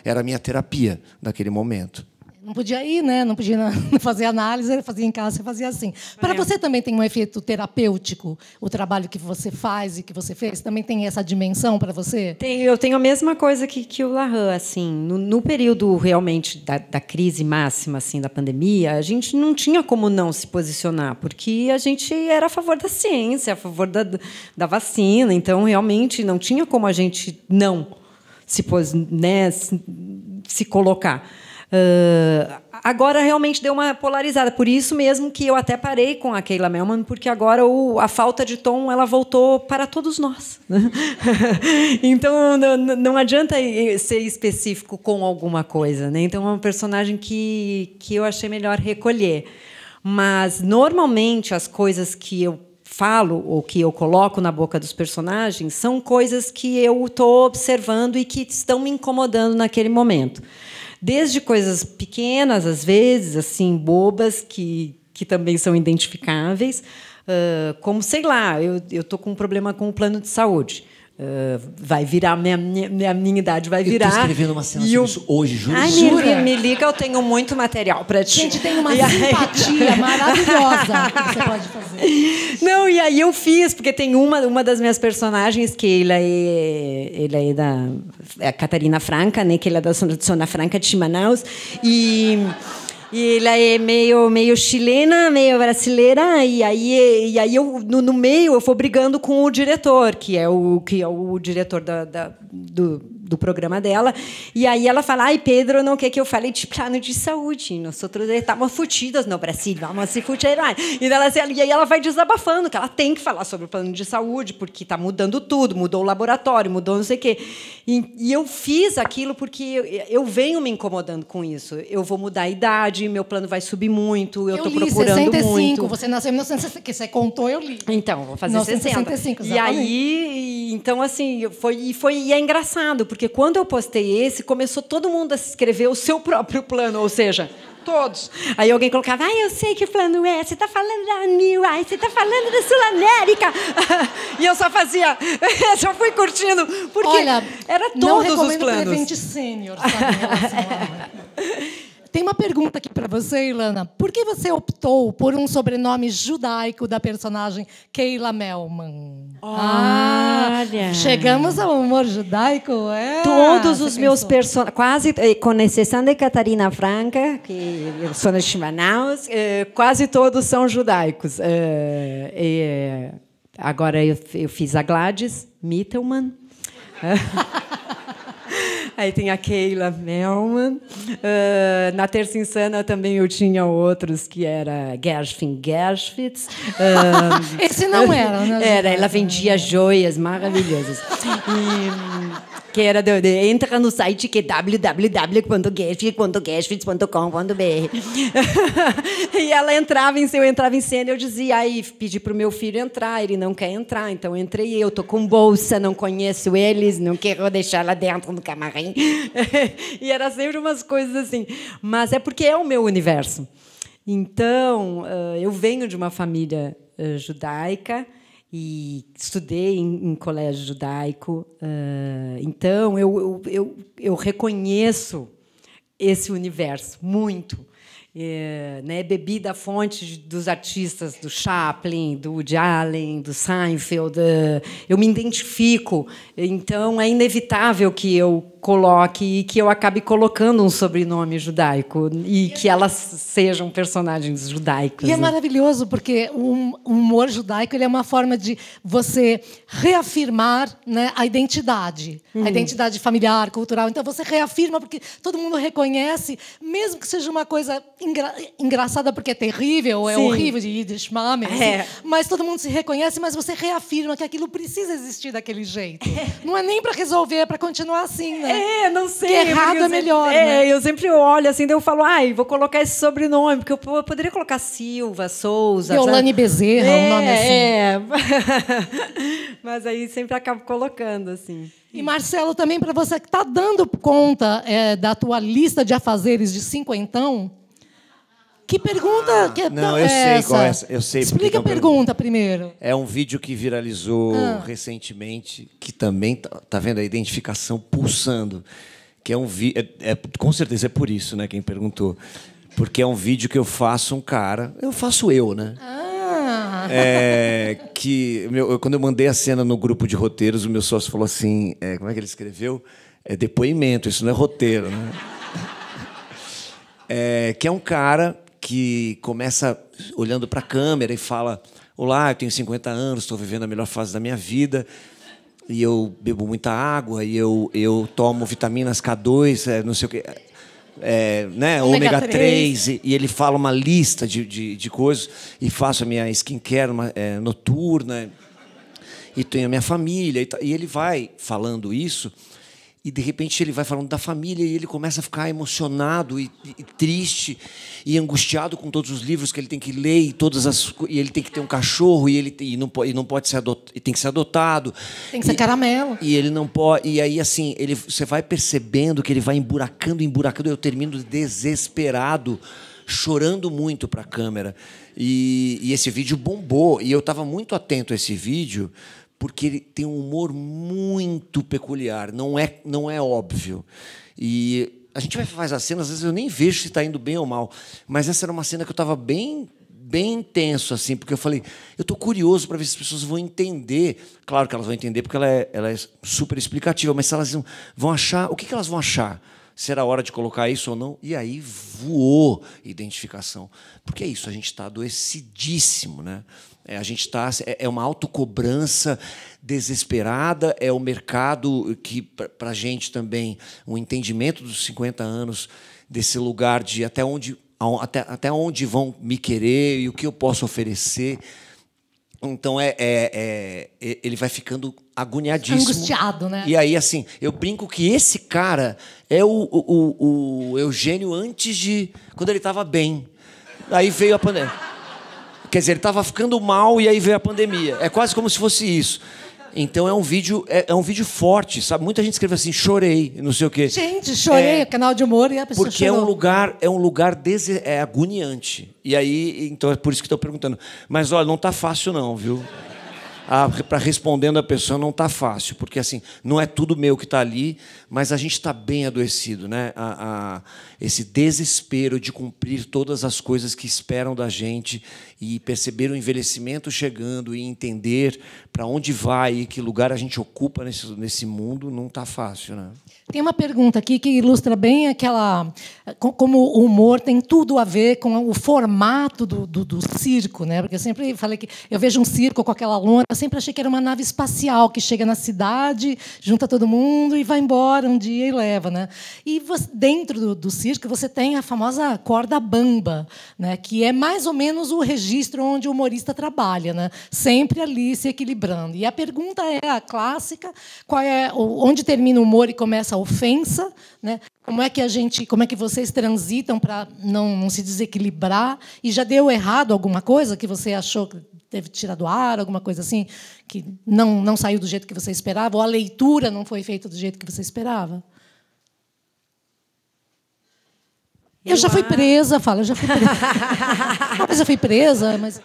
era a minha terapia naquele momento. Não podia ir, né? Não podia fazer análise, ele fazia em casa, você fazia assim. Para você também tem um efeito terapêutico, o trabalho que você faz e que você fez? Também tem essa dimensão para você? Eu tenho a mesma coisa que o Larran, assim. No período realmente da crise máxima, assim, da pandemia, a gente não tinha como não se posicionar, porque a gente era a favor da ciência, a favor da vacina. Então, realmente, não tinha como a gente não se colocar. Agora realmente deu uma polarizada, por isso mesmo que eu até parei com a Keila Melman, porque agora a falta de tom ela voltou para todos nós. Então não adianta ser específico com alguma coisa, né? Então é um personagem que eu achei melhor recolher. Mas normalmente as coisas que eu falo ou que eu coloco na boca dos personagens são coisas que eu estou observando e que estão me incomodando naquele momento. Desde coisas pequenas, às vezes, assim, bobas, que também são identificáveis, como, sei lá, eu estou com um problema com o plano de saúde. Vai virar, minha idade vai virar. Eu estou escrevendo uma cena sobre isso hoje, juro. Ai, me liga, eu tenho muito material para ti. Gente, tem uma simpatia maravilhosa que você pode fazer. Não, e aí eu fiz, porque tem uma das minhas personagens que ela é da Catarina Franca, né? Que ela é da Zona Franca de Manaus. E ela é meio chilena, meio brasileira, e aí eu, no meio eu vou brigando com o diretor, que é o diretor do programa dela. E aí ela fala: ai, Pedro, não quer que eu fale de plano de saúde. Nós outros estamos fudidos no Brasil, vamos se fuder. E aí ela vai desabafando que ela tem que falar sobre o plano de saúde, porque está mudando tudo, mudou o laboratório, mudou não sei o quê. E eu fiz aquilo porque eu venho me incomodando com isso. Eu vou mudar a idade, meu plano vai subir muito, eu estou procurando 65, muito. Você nasceu em 1965, que você contou, eu li. Então, vou fazer 1965, 60. E aí, então, assim, e é engraçado, porque quando eu postei esse, começou todo mundo a escrever o seu próprio plano, ou seja, todos. Aí alguém colocava, eu sei que fulano é, você está falando da New, você está falando da Sul-América. E eu só fazia, só fui curtindo, porque olha, era não todos os recomendo planos. Prevent Senior, sabe, em relação a... Tem uma pergunta aqui para você, Ilana. Por que você optou por um sobrenome judaico da personagem Keila Melman? Olha! Chegamos ao humor judaico? Todos os meus personagens, quase, com exceção de Catarina Franca, que eu sou de Manaus, quase todos são judaicos. Agora eu fiz a Gladys Mittelman. Aí tem a Keila Melman. Na Terça Insana também eu tinha outros, que era Gershwin Gershwitz. Esse não era, né? Era, ela vendia joias maravilhosas. Que era entra no site que é www.gershwitz.com.br. E ela entrava em cena, eu dizia, aí pedi para o meu filho entrar, ele não quer entrar, então entrei eu, tô com bolsa, não conheço eles, não quero deixar lá dentro no camarim. E era sempre umas coisas assim. Mas é porque é o meu universo. Então, eu venho de uma família judaica, e estudei em colégio judaico, então eu reconheço esse universo muito. Bebi da fonte dos artistas, do Chaplin, do Woody Allen, do Seinfeld. Eu me identifico, então é inevitável que eu coloque e que eu acabe colocando um sobrenome judaico e que elas sejam personagens judaicos. E é maravilhoso, porque o humor judaico ele é uma forma de você reafirmar, né, a identidade familiar, cultural. Então, você reafirma porque todo mundo reconhece, mesmo que seja uma coisa engraçada porque é terrível, é horrível de Yiddish Mame, mas todo mundo se reconhece, mas você reafirma que aquilo precisa existir daquele jeito. Não é nem para resolver, é para continuar assim, né? Não sei. Que errado é melhor, né? Eu sempre olho assim, daí eu falo, vou colocar esse sobrenome, porque eu poderia colocar Silva, Souza... Deolane Bezerra, um nome assim. Mas aí sempre acabo colocando, assim. E, Marcelo, também para você que está dando conta da tua lista de afazeres de cinquentão, que pergunta que não, eu sei qual é essa. Eu sei. Explica a pergunta primeiro. É um vídeo que viralizou recentemente, que também tá vendo a identificação pulsando, que é um vídeo. Com certeza é por isso, né? Quem perguntou, porque é um vídeo que eu faço eu, né? Quando eu mandei a cena no grupo de roteiros, o meu sócio falou assim, como é que ele escreveu? É depoimento, isso não é roteiro, né? Que é um cara que começa olhando para a câmera e fala: olá, eu tenho 50 anos, estou vivendo a melhor fase da minha vida, e eu bebo muita água, e eu tomo vitaminas K2, não sei o quê, ômega 3, e ele fala uma lista de coisas, e faço a minha skincare noturna, e tenho a minha família, e ele vai falando isso. E, de repente, ele vai falando da família e ele começa a ficar emocionado e triste e angustiado com todos os livros que ele tem que ler e ele tem que ter um cachorro e não pode ser e tem que ser adotado. Tem que ser caramelo. E ele não pode. E aí, assim, você vai percebendo que ele vai emburacando. Eu termino desesperado, chorando muito para a câmera. E esse vídeo bombou. E eu estava muito atento a esse vídeo, porque ele tem um humor muito peculiar, não é óbvio. E a gente faz as cenas, às vezes eu nem vejo se está indo bem ou mal, mas essa era uma cena que eu estava bem intenso, assim, porque eu falei, eu estou curioso para ver se as pessoas vão entender. Claro que elas vão entender, porque ela é super explicativa, mas se elas vão achar, o que elas vão achar? Se era hora de colocar isso ou não? E aí voou identificação. Porque é isso, a gente está adoecidíssimo, né? A gente está... É uma autocobrança desesperada, é o mercado que, para a gente também, um entendimento dos 50 anos, desse lugar de até onde vão me querer e o que eu posso oferecer. Então, ele vai ficando agoniadíssimo. Angustiado, né? E aí, assim, eu brinco que esse cara é o Eugênio antes de... Quando ele estava bem. Aí veio a pandemia. Quer dizer, ele estava ficando mal e aí veio a pandemia. É quase como se fosse isso. Então é um vídeo forte, sabe? Muita gente escreve assim, chorei, não sei o quê. Gente, chorei, canal de humor e a pessoa porque chorou. é um lugar agoniante. E aí, então é por isso que estou perguntando. Mas olha, não está fácil não, viu? Para respondendo a pessoa não está fácil, porque assim não é tudo meu que está ali, mas a gente está bem adoecido, né? Esse desespero de cumprir todas as coisas que esperam da gente e perceber o envelhecimento chegando e entender para onde vai e que lugar a gente ocupa nesse mundo não está fácil, né? Tem uma pergunta aqui que ilustra bem como o humor tem tudo a ver com o formato do circo, né? Porque eu sempre falei que eu vejo um circo com aquela lona, eu sempre achei que era uma nave espacial que chega na cidade, junta todo mundo e vai embora um dia e leva, né? E dentro do circo você tem a famosa corda bamba, né? Que é mais ou menos o registro onde o humorista trabalha, né? Sempre ali se equilibrando. E a pergunta é a clássica: onde termina o humor e começa a ofensa, né? Como é que vocês transitam para não se desequilibrar? E já deu errado alguma coisa que você achou que teve tirado do ar, alguma coisa assim que não saiu do jeito que você esperava, ou a leitura não foi feita do jeito que você esperava? Eu já fui presa, fala, eu já fui presa. Mas eu fui presa, mas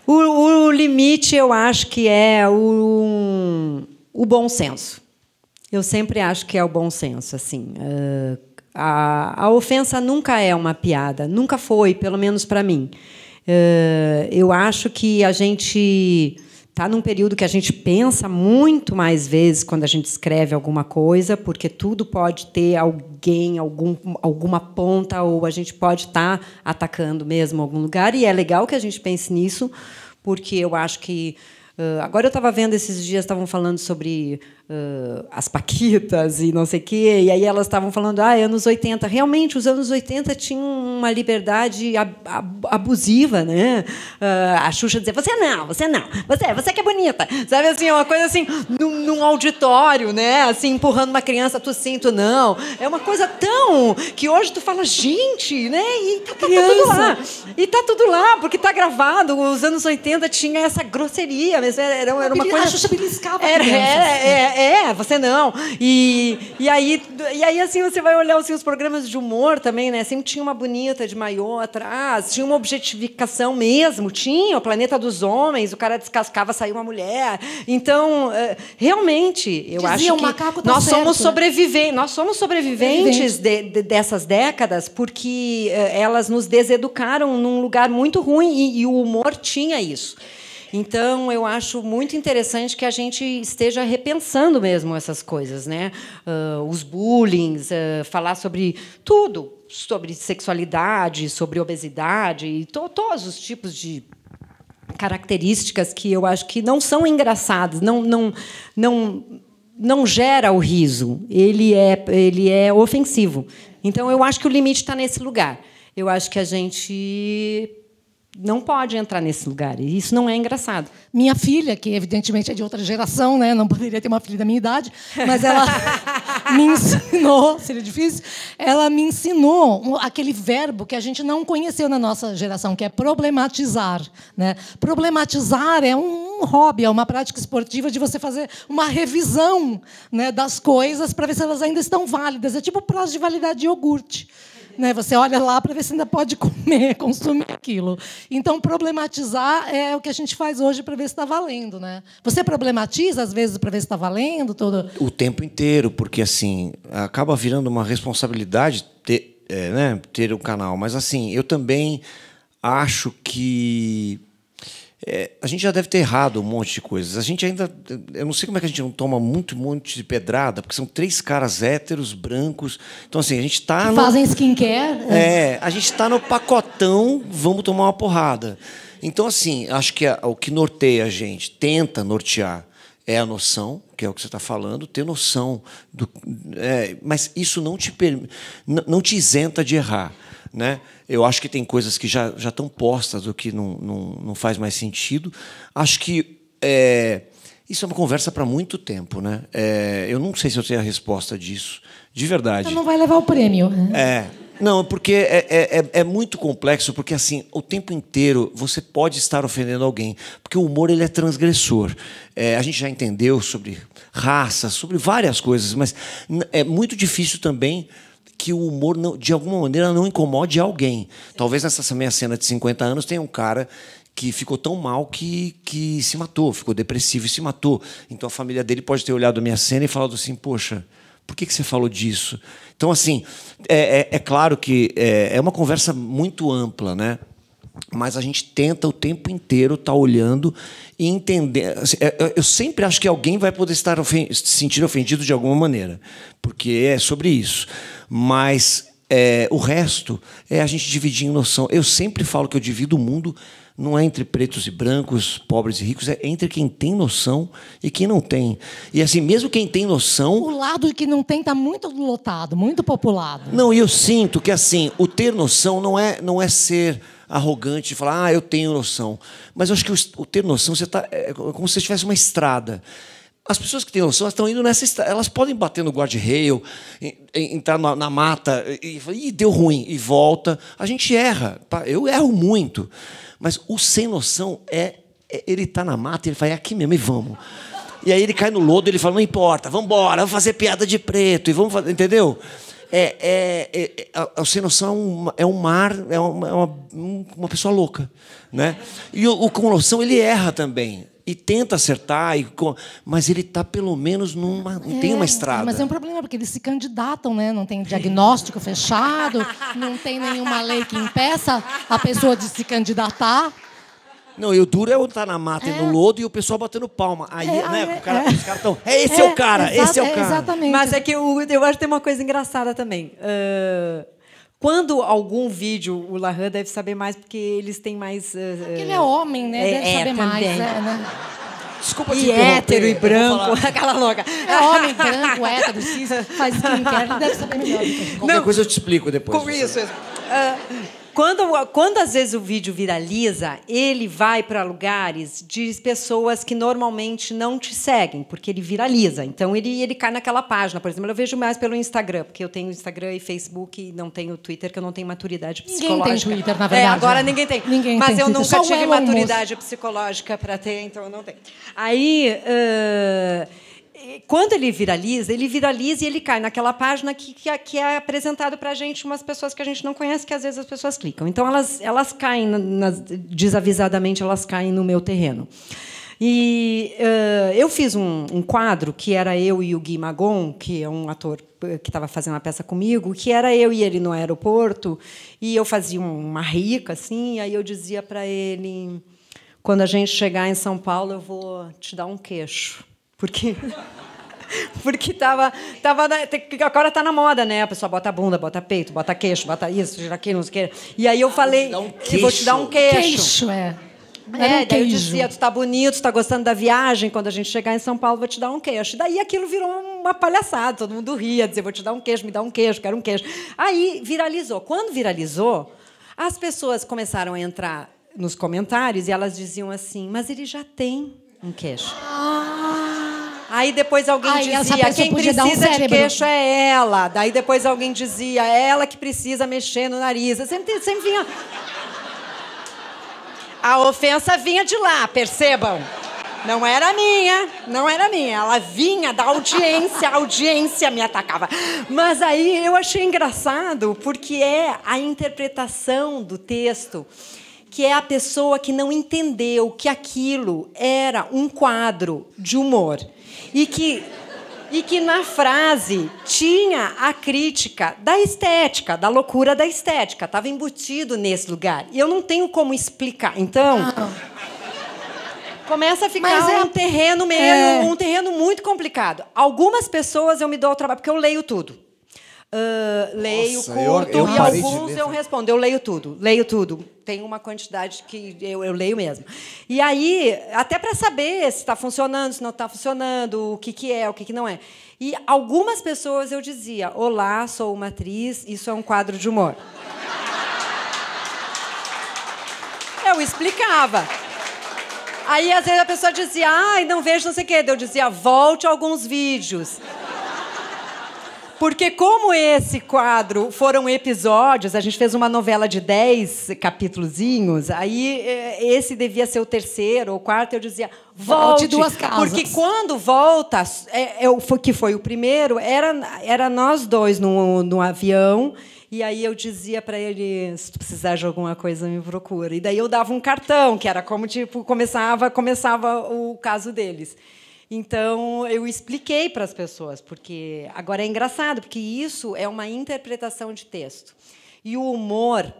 o limite, eu acho que é o bom senso. Eu sempre acho que é o bom senso, assim. A ofensa nunca é uma piada, nunca foi, pelo menos para mim. Eu acho que a gente está num período que a gente pensa muito mais vezes quando a gente escreve alguma coisa, porque tudo pode ter alguém, alguma ponta, ou a gente pode estar atacando mesmo algum lugar, e é legal que a gente pense nisso, porque eu acho que... agora eu estava vendo esses dias, estavam falando sobre as paquitas e não sei o quê, e aí elas estavam falando, anos 80. Realmente, os anos 80 tinham uma liberdade abusiva, né? A Xuxa dizia, você que é bonita. Sabe assim, uma coisa assim, num auditório, né? Assim, empurrando uma criança, tu sim, tu não. É uma coisa tão... que hoje tu fala, gente, né? E tá tudo lá. E tá tudo lá, porque tá gravado. Os anos 80 tinha essa grosseria, mas era uma coisa... A Xuxa beliscava você não. E aí, assim, você vai olhar os programas de humor também, né? Sempre tinha uma bonita de maiô atrás, tinha uma objetificação mesmo, tinha o Planeta dos Homens, o cara descascava, saiu uma mulher. Então, realmente, eu acho que nós somos sobreviventes dessas décadas, porque elas nos deseducaram num lugar muito ruim e o humor tinha isso. Então, eu acho muito interessante que a gente esteja repensando mesmo essas coisas, né? Os bullying, falar sobre tudo, sobre sexualidade, sobre obesidade, e todos os tipos de características que eu acho que não são engraçadas, não gera o riso, ele é ofensivo. Então, eu acho que o limite está nesse lugar. Eu acho que a gente... não pode entrar nesse lugar. E isso não é engraçado. Minha filha, que evidentemente é de outra geração, né? Não poderia ter uma filha da minha idade, mas ela me ensinou, seria difícil, ela me ensinou aquele verbo que a gente não conheceu na nossa geração, que é problematizar, né? Problematizar é um hobby, é uma prática esportiva de você fazer uma revisão, né, das coisas para ver se elas ainda estão válidas. É tipo o prazo de validade de iogurte. Né, você olha lá para ver se ainda pode consumir aquilo. Então, problematizar é o que a gente faz hoje para ver se está valendo. Né? Você problematiza, às vezes, para ver se está valendo? O tempo inteiro, porque assim acaba virando uma responsabilidade ter um canal. Mas assim, eu também acho que... a gente já deve ter errado um monte de coisas. A gente ainda... Eu não sei como é que a gente não toma um monte de pedrada, porque são 3 caras héteros, brancos. Então, assim, a gente está... Fazem skincare? A gente está no pacotão, vamos tomar uma porrada. Então, assim, acho que o que norteia a gente, tenta nortear, é a noção, que é o que você está falando, ter noção. Mas isso não te isenta de errar. Né? Eu acho que tem coisas que já estão postas, o que não faz mais sentido. Acho que isso é uma conversa para muito tempo. Né? Eu não sei se eu tenho a resposta disso, de verdade. Então não vai levar o prêmio. Não, porque é muito complexo, porque assim, o tempo inteiro você pode estar ofendendo alguém, porque o humor ele é transgressor. A gente já entendeu sobre raça, sobre várias coisas, mas é muito difícil também que o humor, não, de alguma maneira, não incomode alguém. Talvez nessa minha cena de 50 anos tenha um cara que ficou tão mal que se matou, ficou depressivo e se matou. Então a família dele pode ter olhado a minha cena e falado assim, poxa, por que você falou disso? Então, assim, é claro que é uma conversa muito ampla, né? Mas a gente tenta o tempo inteiro estar olhando e entender. Eu sempre acho que alguém vai poder se sentir ofendido de alguma maneira, porque é sobre isso. Mas o resto é a gente dividir em noção. Eu sempre falo que eu divido o mundo. Não é entre pretos e brancos, pobres e ricos, é entre quem tem noção e quem não tem. E assim, mesmo quem tem noção... O lado que não tem está muito lotado, muito populado. Não, e eu sinto que assim, o ter noção não é ser arrogante e falar, eu tenho noção. Mas eu acho que o ter noção é como se você tivesse uma estrada. As pessoas que têm noção estão indo nessa estrada. Elas podem bater no guarda-rail, entrar na mata e falar, deu ruim, e volta. A gente erra. Eu erro muito. Mas o sem noção ele está na mata e ele fala, é aqui mesmo, e vamos. E aí ele cai no lodo e ele fala, não importa, vamos embora, vamos fazer piada de preto, e vamos fazer, entendeu? O sem noção é um mar, é uma pessoa louca, né? E o com noção, ele erra também. E tenta acertar, mas ele está, pelo menos, tem uma estrada. Mas é um problema, porque eles se candidatam, né? Não tem diagnóstico fechado, não tem nenhuma lei que impeça a pessoa de se candidatar. Não, e o duro é eu estar na mata e no lodo e o pessoal batendo palma. Aí, né, os caras estão... esse é o cara, esse é o cara. Exatamente. Mas é que eu acho que tem uma coisa engraçada também. Quando algum vídeo, o Lahan deve saber mais, porque eles têm mais... Porque ele é homem, né? Deve saber mais. Né? Desculpa te e hétero e branco, aquela louca. É homem, branco, hétero, cis, faz skincare, ele deve saber melhor. Qualquer coisa eu te explico depois. Com isso. Quando às vezes o vídeo viraliza, ele vai para lugares de pessoas que normalmente não te seguem, porque ele viraliza. Então, ele cai naquela página. Por exemplo, eu vejo mais pelo Instagram, porque eu tenho Instagram e Facebook e não tenho Twitter, que eu não tenho maturidade psicológica. Ninguém tem Twitter, na verdade. Agora ninguém tem. Mas eu nunca tive maturidade psicológica para ter, então eu não tenho. Aí... Quando ele viraliza e ele cai naquela página que é apresentado para a gente umas pessoas que a gente não conhece, que às vezes as pessoas clicam. Então, elas caem, desavisadamente, elas caem no meu terreno. E eu fiz um quadro que era eu e o Gui Magon, que é um ator que estava fazendo uma peça comigo, que era eu e ele no aeroporto, e eu fazia uma rica, assim, e aí eu dizia para ele, quando a gente chegar em São Paulo, eu vou te dar um queixo. Porque agora está na moda, né? A pessoa bota bunda, bota peito, bota queixo, bota isso, gira aquilo, não sei o quê. E aí eu falei, eu vou te dar um queixo. Daí eu dizia, tu está bonito, tu está gostando da viagem, quando a gente chegar em São Paulo, vou te dar um queixo. Daí aquilo virou uma palhaçada, todo mundo ria, dizia, vou te dar um queixo, me dá um queixo, quero um queixo. Aí viralizou. Quando viralizou, as pessoas começaram a entrar nos comentários e elas diziam assim, mas ele já tem um queixo. Aí depois alguém dizia, quem precisa de queixo é ela. Daí depois alguém dizia, é ela que precisa mexer no nariz. Sempre vinha... A ofensa vinha de lá, percebam. Não era minha. Ela vinha da audiência, a audiência me atacava. Mas aí eu achei engraçado, porque é a interpretação do texto, que é a pessoa que não entendeu que aquilo era um quadro de humor. E que na frase tinha a crítica da estética, da loucura da estética. Estava embutido nesse lugar. E eu não tenho como explicar. Então, começa a ficar um terreno um terreno muito complicado. Algumas pessoas eu me dou ao trabalho, porque eu leio tudo. Leio, curto, e alguns eu respondo. Eu leio tudo. Tem uma quantidade que eu leio mesmo. E aí, até para saber se está funcionando, se não está funcionando, o que é, o que não é. E algumas pessoas eu dizia, olá, sou uma atriz, isso é um quadro de humor. Eu explicava. Aí, às vezes, a pessoa dizia, não vejo não sei o quê. Eu dizia, volte a alguns vídeos. Porque como esse quadro foram episódios, a gente fez uma novela de 10 capítulozinhos, aí esse devia ser o terceiro ou quarto, eu dizia, volte duas casas. Porque quando volta, que foi o primeiro, era nós dois no avião, e aí eu dizia para ele, se tu precisar de alguma coisa, me procura. E daí eu dava um cartão, que era como tipo começava o caso deles. Então, eu expliquei para as pessoas, porque agora é engraçado, porque isso é uma interpretação de texto. E o humor,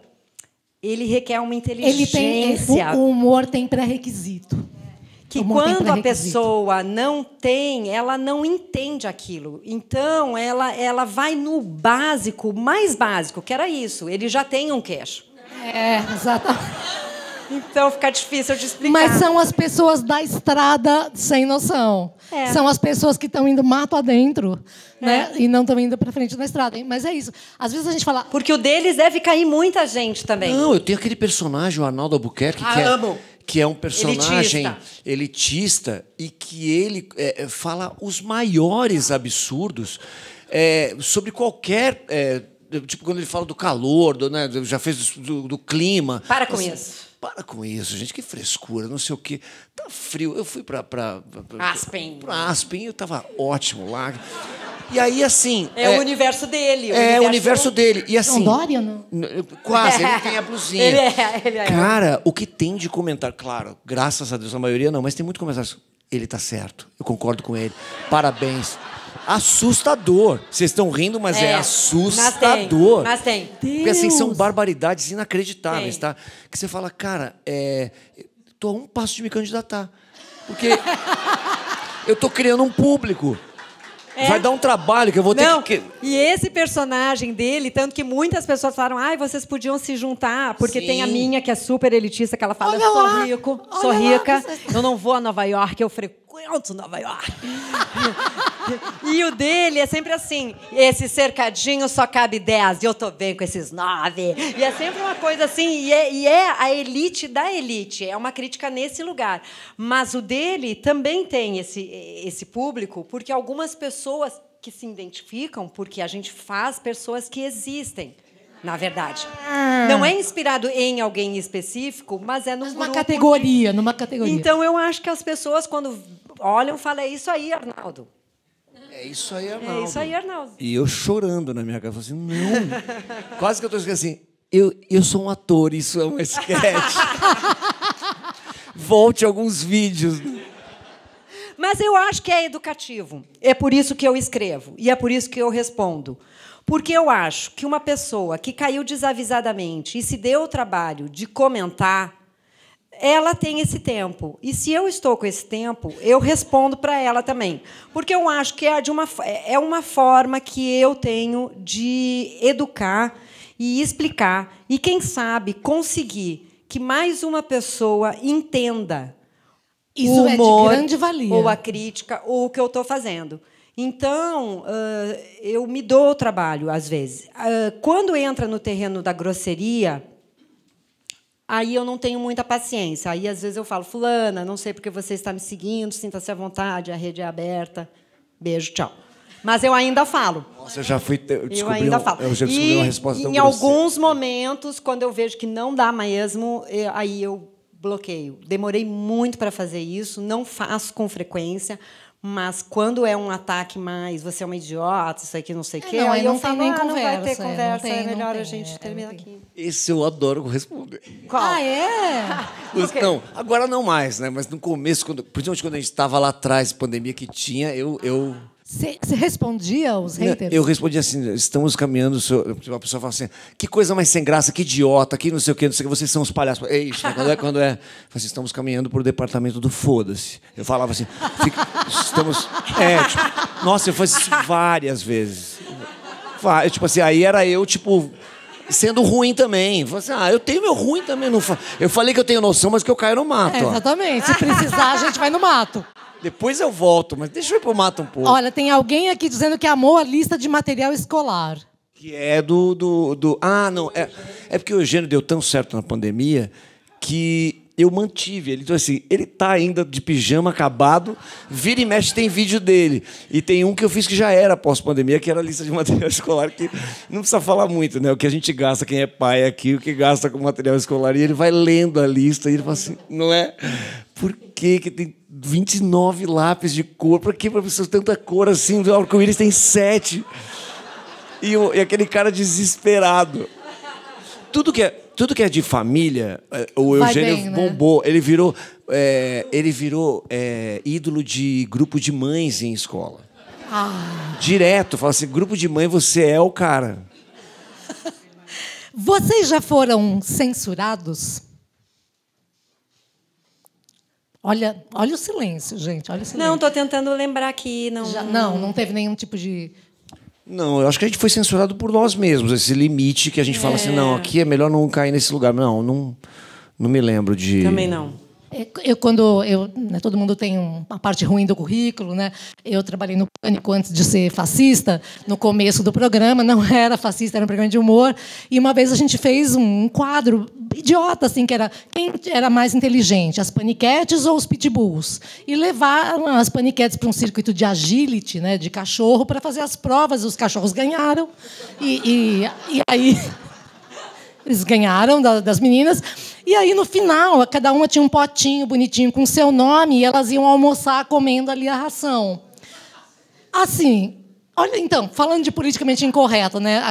ele requer uma inteligência. O humor tem pré-requisito. Que quando a pessoa não tem, ela não entende aquilo. Então, ela vai no básico, mais básico, que era isso. Ele já tem um queixo. Exatamente. Então fica difícil de explicar. Mas são as pessoas da estrada sem noção. São as pessoas que estão indo mato adentro, né? E não estão indo para frente da estrada. Mas é isso. Às vezes a gente fala... Porque o deles deve cair muita gente também. Não, eu tenho aquele personagem, o Arnaldo Albuquerque, que é um personagem elitista e que ele fala os maiores absurdos sobre qualquer... tipo, quando ele fala do calor, né, já fez do clima. Para com isso. Para com isso, gente, que frescura, não sei o quê. Tá frio. Eu fui para Aspen. Para Aspen, eu tava ótimo lá. E aí, assim... o universo dele. O universo dele. E assim... Não, Dória, não? Quase, ele tem a blusinha. Ele é. Cara, o que tem de comentário... Claro, graças a Deus, a maioria não, mas tem muito comentário. Ele tá certo, eu concordo com ele. Parabéns. Assustador. Vocês estão rindo, mas é assustador. Mas tem. Porque assim, são barbaridades inacreditáveis, tá? Que você fala, cara, tô a um passo de me candidatar. Porque eu tô criando um público. Vai dar um trabalho que eu vou ter que... E esse personagem dele, tanto que muitas pessoas falaram, vocês podiam se juntar, porque tem a minha, que é super elitista, que ela fala, eu sou rica, eu não vou a Nova York, eu frequento Nova York. E o dele é sempre assim, esse cercadinho só cabe 10, e eu tô bem com esses 9. E é sempre uma coisa assim, e é a elite da elite, é uma crítica nesse lugar. Mas o dele também tem esse público, porque algumas pessoas que se identificam, porque a gente faz pessoas que existem, na verdade. Não é inspirado em alguém específico, mas é numa numa categoria. Então, eu acho que as pessoas, quando olham, falam, é isso aí, Arnaldo. É isso aí, Arnaldo. É isso aí, Arnaldo. E eu chorando na minha casa, assim, não. Quase que eu tô esquecendo assim, eu sou um ator, isso é uma sketch. Volte alguns vídeos. Mas eu acho que é educativo. É por isso que eu escrevo. E é por isso que eu respondo. Porque eu acho que uma pessoa que caiu desavisadamente e se deu o trabalho de comentar, ela tem esse tempo. E se eu estou com esse tempo, eu respondo para ela também. Porque eu acho que é uma forma que eu tenho de educar e explicar. E, quem sabe, conseguir que mais uma pessoa entenda isso o humor, é de grande valia. ou a crítica, ou o que eu estou fazendo. Então, eu me dou o trabalho, às vezes. Quando entra no terreno da grosseria, aí eu não tenho muita paciência. Aí, às vezes, eu falo, fulana, não sei porque você está me seguindo, sinta-se à vontade, a rede é aberta. Beijo, tchau. Mas eu ainda falo. Nossa, eu já fui... Eu ainda falo. Eu já descobri uma resposta tão em alguns momentos, quando eu vejo que não dá mesmo, aí eu bloqueio. Demorei muito para fazer isso, não faço com frequência, mas quando é um ataque mais, você é uma idiota, isso aqui não sei o quê, aí eu não falo, tem nem conversa, não vai ter conversa, não tem, é melhor não a gente tem, terminar aqui. Esse eu adoro responder. Qual? Ah, é? Okay. Não, agora não mais, né? Mas no começo, principalmente quando a gente estava lá atrás, pandemia que tinha, Você respondia aos haters? Eu respondi assim, estamos caminhando... Uma pessoa fala assim, que coisa mais sem graça, que idiota, que não sei o quê, vocês são os palhaços. É isso, né? Quando é... Assim, estamos caminhando para o departamento do foda-se. Eu falava assim, estamos... tipo, nossa, eu fazia isso várias vezes. Tipo assim, aí era eu, tipo... Sendo ruim também. Eu falei assim, eu tenho meu ruim também. Eu falei que eu tenho noção, mas que eu caio no mato. Exatamente. Se precisar, a gente vai no mato. Depois eu volto, mas deixa eu ir pro mato um pouco. Olha, tem alguém aqui dizendo que amou a lista de material escolar. Que é não. É porque o Eugênio deu tão certo na pandemia que eu mantive ele. Então, assim, ele tá ainda de pijama acabado, vira e mexe tem vídeo dele. E tem um que eu fiz que já era pós-pandemia, que era a lista de material escolar, que não precisa falar muito, né? O que a gente gasta, quem é pai aqui, o que gasta com material escolar. E ele vai lendo a lista e ele fala assim, não é? Por que tem 29 lápis de cor? Por que, professor, tanta cor assim? O arco-íris tem 7. E aquele cara desesperado. Tudo que é de família, o Eugênio bombou. Ele virou ídolo de grupo de mães em escola. Direto, fala assim, grupo de mãe, você é o cara. Vocês já foram censurados? Olha o silêncio, gente. Olha o silêncio. Não, estou tentando lembrar aqui. Não teve nenhum tipo de... Não, eu acho que a gente foi censurado por nós mesmos. Esse limite que a gente fala assim, não, aqui é melhor não cair nesse lugar. Não me lembro de... Também não. Todo mundo tem uma parte ruim do currículo, né? Eu trabalhei no Pânico antes de ser fascista, no começo do programa, não era fascista, era um programa de humor. E uma vez a gente fez um quadro idiota, assim, que era quem era mais inteligente, as paniquetes ou os pitbulls. E levaram as paniquetes para um circuito de agility, né, de cachorro, para fazer as provas. Os cachorros ganharam. E aí... Eles ganharam das meninas. E aí, no final, cada uma tinha um potinho bonitinho com seu nome e elas iam almoçar comendo ali a ração. Assim, olha, então, falando de politicamente incorreto, né?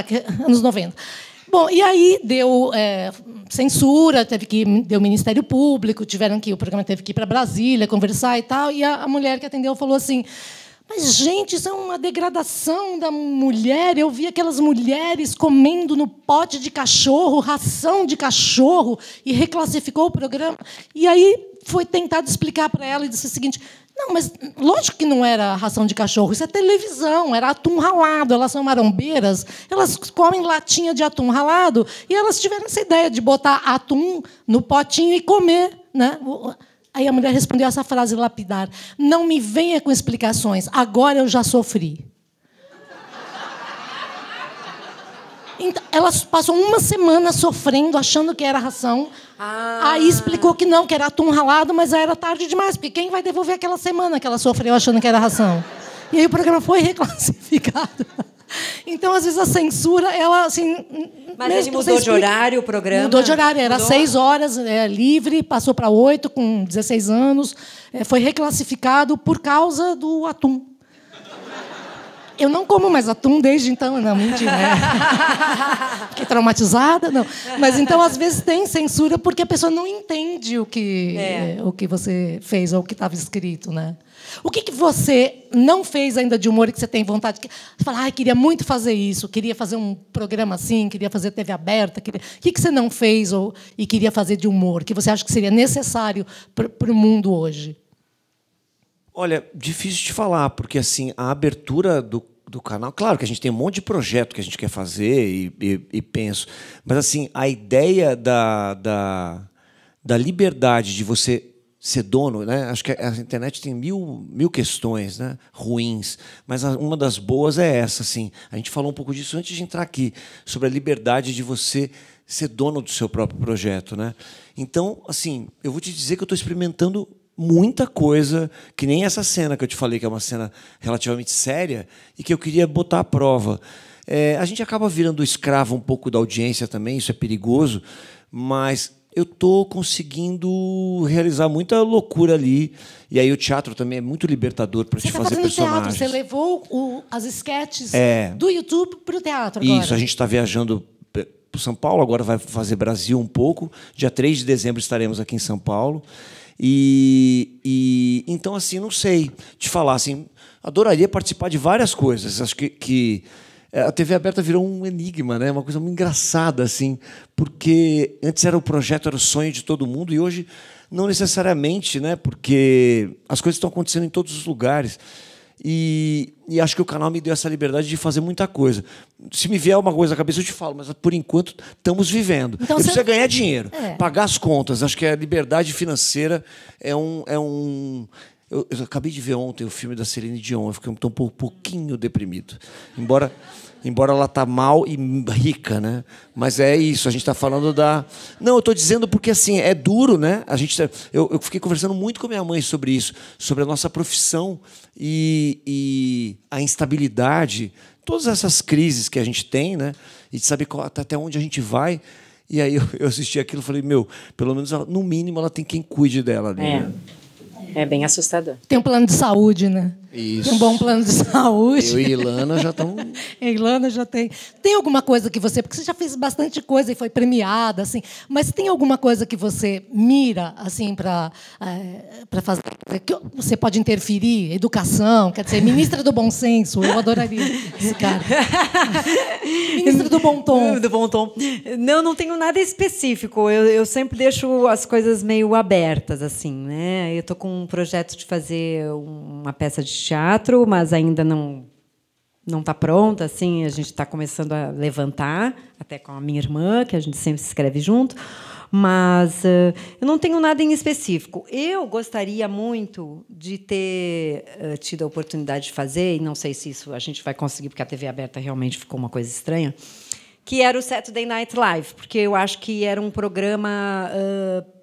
Anos 90. Bom, e aí deu censura, deu Ministério Público, o programa teve que ir para Brasília conversar e tal. E a mulher que atendeu falou assim... Mas, gente, isso é uma degradação da mulher. Eu vi aquelas mulheres comendo no pote de cachorro, ração de cachorro, e reclassificou o programa. E aí foi tentado explicar para ela e disse o seguinte, não, mas lógico que não era ração de cachorro, isso é televisão, era atum ralado, elas são marombeiras, elas comem latinha de atum ralado, e elas tiveram essa ideia de botar atum no potinho e comer, né? Aí a mulher respondeu essa frase lapidar, não me venha com explicações, agora eu já sofri. Então, ela passou uma semana sofrendo, achando que era ração. Aí explicou que não, que era atum ralado, mas era tarde demais, porque quem vai devolver aquela semana que ela sofreu achando que era ração? E aí o programa foi reclassificado. Então, às vezes, a censura, ela, assim... Mas ele mudou de horário o programa? Mudou de horário, era 6 horas, livre, passou para 8, com 16 anos. Foi reclassificado por causa do atum. Eu não como mais atum desde então. Não, mentira. Fiquei traumatizada, não. Mas, então, às vezes, tem censura porque a pessoa não entende o que você fez ou o que estava escrito, né? O que você não fez ainda de humor e que você tem vontade? Você fala, queria muito fazer isso, queria fazer um programa assim, queria fazer TV aberta. O que você não fez e queria fazer de humor, que você acha que seria necessário para o mundo hoje? Olha, difícil de falar, porque assim, a abertura do canal... Claro que a gente tem um monte de projeto que a gente quer fazer e penso, mas assim, a ideia da liberdade de você... ser dono, né? Acho que a internet tem mil questões, né? Ruins, mas uma das boas é essa, assim. A gente falou um pouco disso antes de entrar aqui, sobre a liberdade de você ser dono do seu próprio projeto, né? Então, assim, eu vou te dizer que eu estou experimentando muita coisa, que nem essa cena que eu te falei, que é uma cena relativamente séria e que eu queria botar à prova. A gente acaba virando escravo um pouco da audiência também, isso é perigoso, mas eu estou conseguindo realizar muita loucura ali. E aí o teatro também é muito libertador para te fazer personagens. Teatro, você levou as esquetes do YouTube para o teatro agora. Isso, a gente está viajando para São Paulo, agora vai fazer Brasil um pouco. Dia 3 de dezembro estaremos aqui em São Paulo. Então, assim, não sei te falar. Assim, adoraria participar de várias coisas. Acho que a TV aberta virou um enigma, né? Uma coisa muito engraçada, assim, porque antes era o sonho de todo mundo e hoje não necessariamente, né? Porque as coisas estão acontecendo em todos os lugares. E acho que o canal me deu essa liberdade de fazer muita coisa. Se me vier uma coisa na cabeça, eu te falo, mas por enquanto estamos vivendo. Então, eu preciso ganhar dinheiro, pagar as contas. Acho que a liberdade financeira é um... Eu acabei de ver ontem o filme da Celine Dion, eu fiquei um pouquinho deprimido. Embora Embora ela tá mal e rica, né? Mas é isso, a gente está falando da... Não, eu estou dizendo porque, assim, é duro, né? Eu fiquei conversando muito com a minha mãe sobre isso, sobre a nossa profissão e a instabilidade, todas essas crises que a gente tem, né? E de saber até onde a gente vai. E aí eu assisti aquilo e falei, pelo menos, no mínimo, ela tem quem cuide dela. Né? É bem assustador. Tem um plano de saúde, né? Isso. Tem um bom plano de saúde. Eu e Ilana já estamos... Ilana já tem. Tem alguma coisa que você... Porque você já fez bastante coisa e foi premiada, assim. Mas tem alguma coisa que você mira, assim, para fazer... Que você pode interferir? Educação, quer dizer, ministra do bom senso. Eu adoraria esse cara. Ministra do bom tom. Do bom tom. Não tenho nada específico. Eu sempre deixo as coisas meio abertas, assim, né? Eu estou com um projeto de fazer uma peça de teatro, mas ainda não está pronta, assim, a gente está começando a levantar, até com a minha irmã, que a gente sempre se escreve junto, mas eu não tenho nada em específico. Eu gostaria muito de ter tido a oportunidade de fazer, e não sei se isso a gente vai conseguir, porque a TV aberta realmente ficou uma coisa estranha, que era o Saturday Night Live, porque eu acho que era um programa...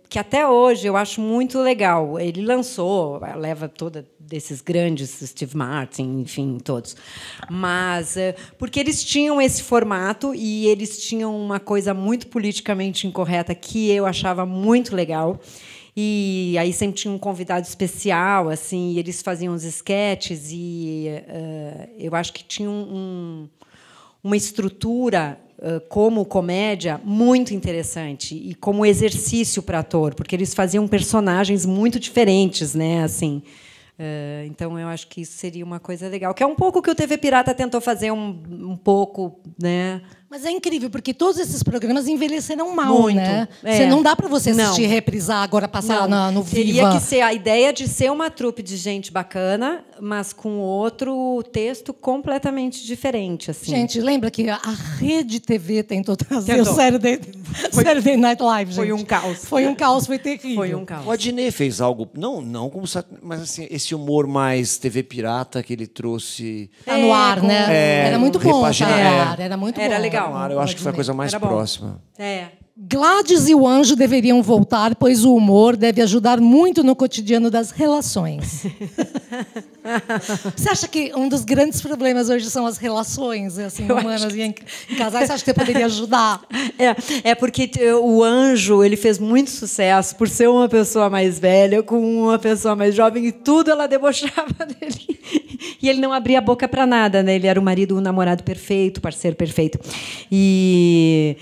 que até hoje eu acho muito legal. Ele lançou, leva toda desses grandes, Steve Martin, enfim, todos. Mas porque eles tinham esse formato e eles tinham uma coisa muito politicamente incorreta que eu achava muito legal. E aí sempre tinha um convidado especial, assim, e eles faziam os esquetes e eu acho que tinha uma estrutura como comédia muito interessante e como exercício para ator, porque eles faziam personagens muito diferentes, né? Assim, então eu acho que isso seria uma coisa legal, que é um pouco o que o TV Pirata tentou fazer um pouco, né? Mas é incrível, porque todos esses programas envelheceram mal, muito, né? Você não dá para você assistir não. Reprisar, agora passar no Viva. Teria que ser a ideia de ser uma trupe de gente bacana, mas com outro texto completamente diferente. Assim. Gente, lembra que a Rede TV tentou trazer o Saturday Night Live, gente. Foi um caos. Foi um caos, foi terrível. Foi um caos. O Adnet fez algo, não como... Mas assim, esse humor mais TV Pirata que ele trouxe... Tá no ar, né? Era muito bom, tá no ar. Era muito bom. Era legal. Eu acho que foi a coisa mais próxima. Gladys e o Anjo deveriam voltar, pois o humor deve ajudar muito no cotidiano das relações. Você acha que um dos grandes problemas hoje são as relações assim, humanas e em casais? Você acha que você poderia ajudar? É porque o Anjo ele fez muito sucesso por ser uma pessoa mais velha com uma pessoa mais jovem e tudo ela debochava dele. E ele não abria a boca para nada, né? Ele era o marido, o namorado perfeito, o parceiro perfeito. E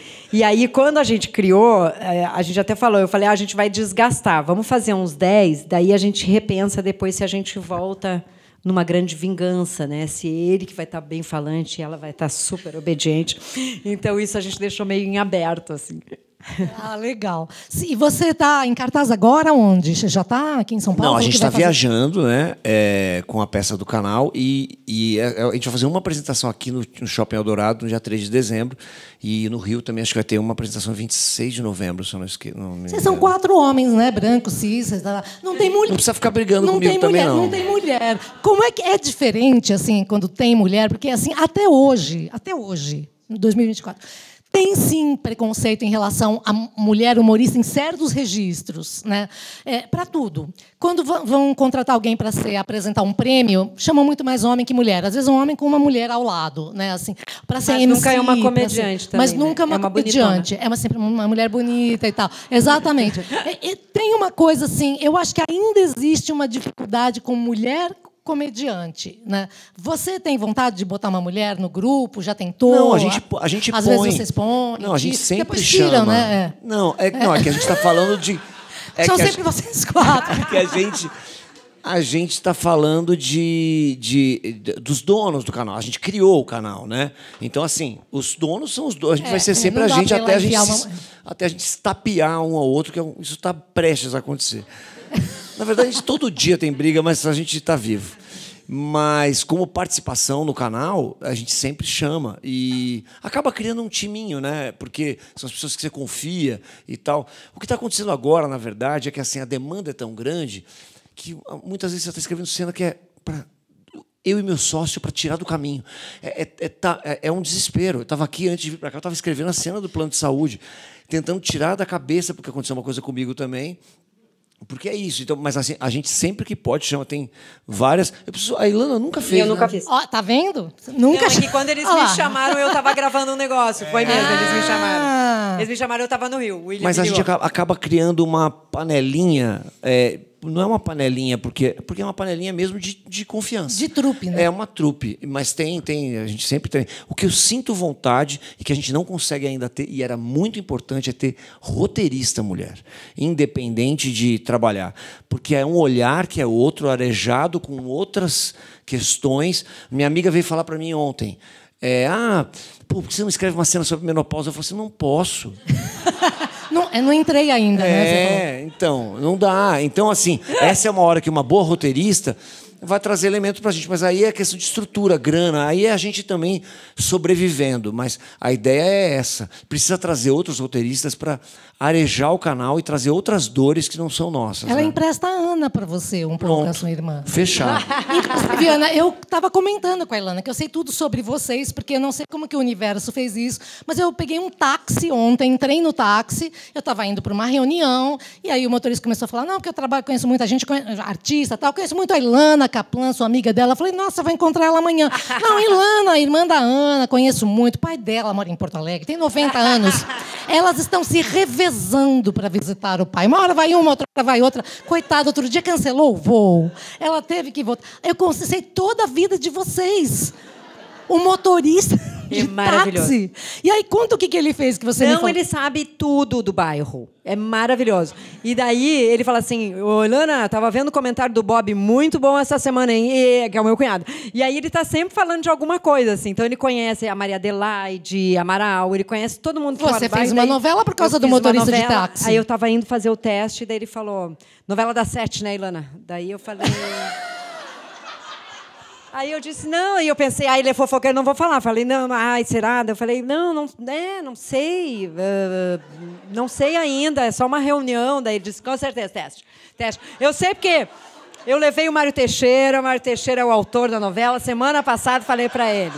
aí, quando a gente criou, a gente até falou, eu falei, a gente vai desgastar, vamos fazer uns 10, daí a gente repensa depois se a gente volta numa grande vingança, né? Se ele que vai estar bem falante e ela vai estar super obediente. Então, isso a gente deixou meio em aberto, assim. Ah, legal. E você está em cartaz agora onde? Você já está aqui em São Paulo? Não, a gente está viajando, né, com a peça do canal e a gente vai fazer uma apresentação aqui no Shopping Eldorado no dia 3 de dezembro e no Rio também acho que vai ter uma apresentação 26 de novembro, se eu não esqueço. Vocês são 4 homens, né? Brancos, cis, não tem mulher. Não precisa ficar brigando comigo também, não. Não tem mulher. Como é que é diferente, assim, quando tem mulher? Porque, assim, até hoje, em 2024... Tem, sim, preconceito em relação à mulher humorista em certos registros, né? Para tudo. Quando vão contratar alguém para apresentar um prêmio, chamam muito mais homem que mulher. Às vezes, um homem com uma mulher ao lado, né? Assim, para ser mas MC, nunca é uma comediante também, mas nunca né? uma comediante. É sempre uma mulher bonita e tal. Exatamente. Tem uma coisa assim, eu acho que ainda existe uma dificuldade com mulher comediante, né? Você tem vontade de botar uma mulher no grupo? Já tentou? Não, a gente às põe. vezes vocês põem. Não, a gente sempre depois chama. Tiram, né? Não, é que a gente está falando de. São sempre vocês 4. É que a gente está falando dos donos do canal. A gente criou o canal, né? Então, assim, os donos são os donos. A gente vai ser sempre a gente até a gente estapear um ao outro, que isso está prestes a acontecer. Na verdade, a gente todo dia tem briga, mas a gente está vivo. Mas, como participação no canal, a gente sempre chama. E acaba criando um timinho, né? Porque são as pessoas que você confia e tal. O que está acontecendo agora, na verdade, é que assim, a demanda é tão grande que muitas vezes você está escrevendo cena que é para eu e meu sócio, para tirar do caminho. É um desespero. Eu estava aqui, antes de vir para cá, eu estava escrevendo a cena do plano de saúde, tentando tirar da cabeça, porque aconteceu uma coisa comigo também. Porque é isso. Então, mas assim, a gente sempre que pode chama, tem várias. A Ilana nunca fez. Eu nunca fiz. Ó, tá vendo? Nunca. Não, é que quando eles me chamaram, eu estava gravando um negócio. Foi mesmo, eles me chamaram. Eles me chamaram, eu estava no Rio. Mas a gente acaba criando uma panelinha. Não é uma panelinha, porque é uma panelinha mesmo de confiança. De trupe, né? É uma trupe, mas a gente sempre tem. O que eu sinto vontade e que a gente não consegue ainda ter, e era muito importante, é ter roteirista mulher, independente de trabalhar. Porque é um olhar que é outro, arejado, com outras questões. Minha amiga veio falar para mim ontem, por que você não escreve uma cena sobre menopausa? Eu falei assim, não posso. Eu não entrei ainda, né? Então, não dá. Então, assim, essa é uma hora que uma boa roteirista vai trazer elementos para a gente. Mas aí é questão de estrutura, grana. Aí é a gente também sobrevivendo. Mas a ideia é essa. Precisa trazer outros roteiristas para arejar o canal e trazer outras dores que não são nossas. Ela né? empresta a Ana para você, um pouco da sua irmã. Fechado. Inclusive, Ana, eu estava comentando com a Ilana que eu sei tudo sobre vocês, porque eu não sei como que o universo fez isso, mas eu peguei um táxi ontem, entrei no táxi, eu estava indo para uma reunião, e aí o motorista começou a falar, não, porque eu conheço muita gente, artista, tal, conheço muito a Ilana Kaplan, sua amiga dela. Eu falei, nossa, eu vou encontrar ela amanhã. Não, Ilana, irmã da Ana, conheço muito, o pai dela mora em Porto Alegre, tem 90 anos. Elas estão se revezando para visitar o pai. Uma hora vai uma, outra hora vai outra. Coitado, outro dia cancelou o voo. Ela teve que voltar. Eu sei toda a vida de vocês. O motorista de táxi. E aí, conta o que ele fez que você me falou. Não, ele sabe tudo do bairro. É maravilhoso. E daí, ele fala assim, ô, Ilana, tava vendo o comentário do Bob, muito bom essa semana, hein? Que é o meu cunhado. E aí, ele tá sempre falando de alguma coisa, assim. Então, ele conhece a Maria Adelaide, Amaral, ele conhece todo mundo que Você fez uma novela por causa do motorista de táxi. Aí, eu tava indo fazer o teste, daí ele falou, novela das 7, né, Ilana? Daí, eu falei... Aí eu disse, não, e eu pensei, ele é fofoqueiro, não vou falar. Falei, não, será? Eu falei, não sei, não sei ainda, é só uma reunião. Daí ele disse, com certeza, teste. Eu sei porque eu levei o Mário Teixeira é o autor da novela, semana passada falei para ele.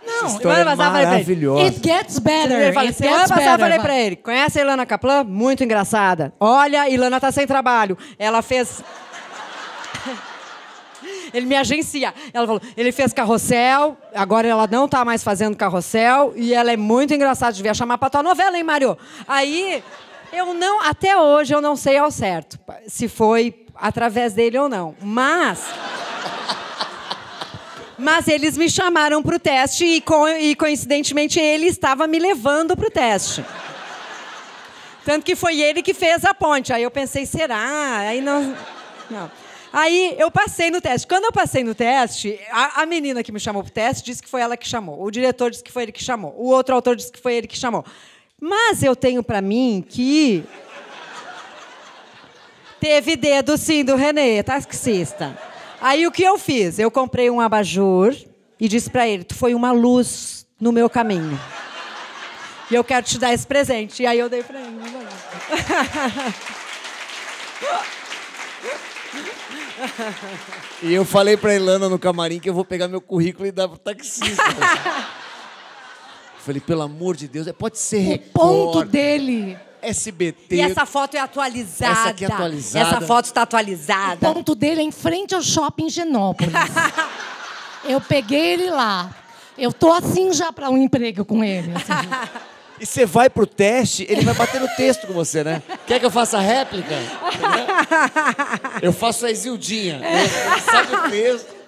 Não, semana passada falei para ele. It gets better. Semana passada falei para ele, conhece a Ilana Kaplan? Muito engraçada. Olha, a Ilana tá sem trabalho. Ela fez... Ele me agencia. Ela falou, ele fez Carrossel, agora ela não está mais fazendo Carrossel, e ela é muito engraçada, devia chamar para tua novela, hein, Mário? Aí, até hoje eu não sei ao certo se foi através dele ou não. Mas eles me chamaram para o teste e, coincidentemente, ele estava me levando para o teste. Tanto que foi ele que fez a ponte. Aí eu pensei, será? Aí não. Aí eu passei no teste. Quando eu passei no teste, a menina que me chamou pro teste disse que foi ela que chamou. O diretor disse que foi ele que chamou. O outro autor disse que foi ele que chamou. Mas eu tenho para mim que teve dedo, sim, do Renê, taxista. Aí o que eu fiz? Eu comprei um abajur e disse para ele, tu foi uma luz no meu caminho. E eu quero te dar esse presente. E aí eu dei para ele. E eu falei pra Ilana no camarim que eu vou pegar meu currículo e dar pro taxista. Falei, pelo amor de Deus, pode ser Record. O ponto dele. SBT. E essa foto é atualizada. Essa aqui é atualizada. Essa foto está atualizada. O ponto dele é em frente ao shopping Genópolis. Eu peguei ele lá. Eu tô assim já para um emprego com ele. Assim. E você vai pro teste, ele vai bater no texto com você, né? Quer que eu faça a réplica? Eu faço a Isildinha. Ele sabe o texto.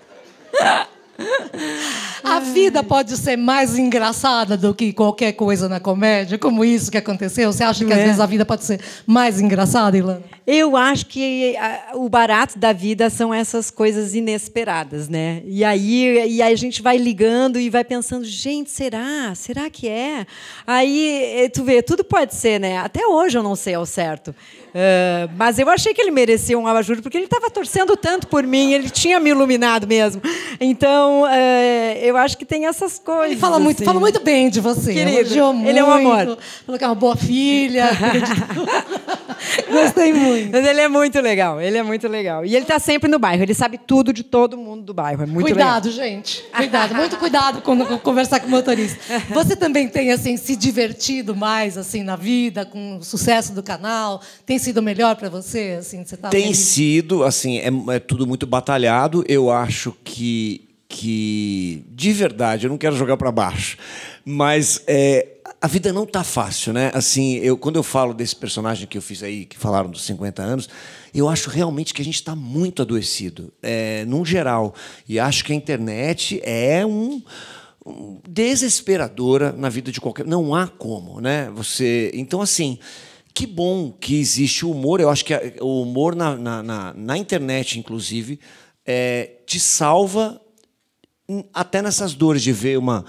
A vida pode ser mais engraçada do que qualquer coisa na comédia, como isso que aconteceu. Você acha que às vezes a vida pode ser mais engraçada, Ilana? Eu acho que o barato da vida são essas coisas inesperadas, né? E aí a gente vai ligando e vai pensando, gente, será? Será que é? Aí, tu vê, tudo pode ser, né? Até hoje eu não sei ao certo. Mas eu achei que ele merecia um abajur, porque ele estava torcendo tanto por mim, ele tinha me iluminado mesmo. Então, eu acho que tem essas coisas. Ele fala muito, assim. fala muito bem de você. Querido, Elogiou muito, ele é um amor. Falou que é uma boa filha. Gostei muito. Mas ele é muito legal, ele é muito legal. E ele está sempre no bairro, ele sabe tudo de todo mundo do bairro. É muito Cuidado, legal. gente. Cuidado, muito cuidado quando conversar com o motorista. Você também tem assim se divertido mais assim na vida com o sucesso do canal? Tem sido melhor para você? Assim, você tá Tem feliz? sido, assim, é tudo muito batalhado. Eu acho que de verdade, eu não quero jogar para baixo, mas a vida não tá fácil, né? Assim, quando eu falo desse personagem que eu fiz aí, que falaram dos 50 anos, eu acho realmente que a gente está muito adoecido, num geral. E acho que a internet é desesperadora na vida de qualquer... Não há como, né? Então, assim... Que bom que existe o humor. Eu acho que o humor na internet, inclusive, te salva até nessas dores de ver um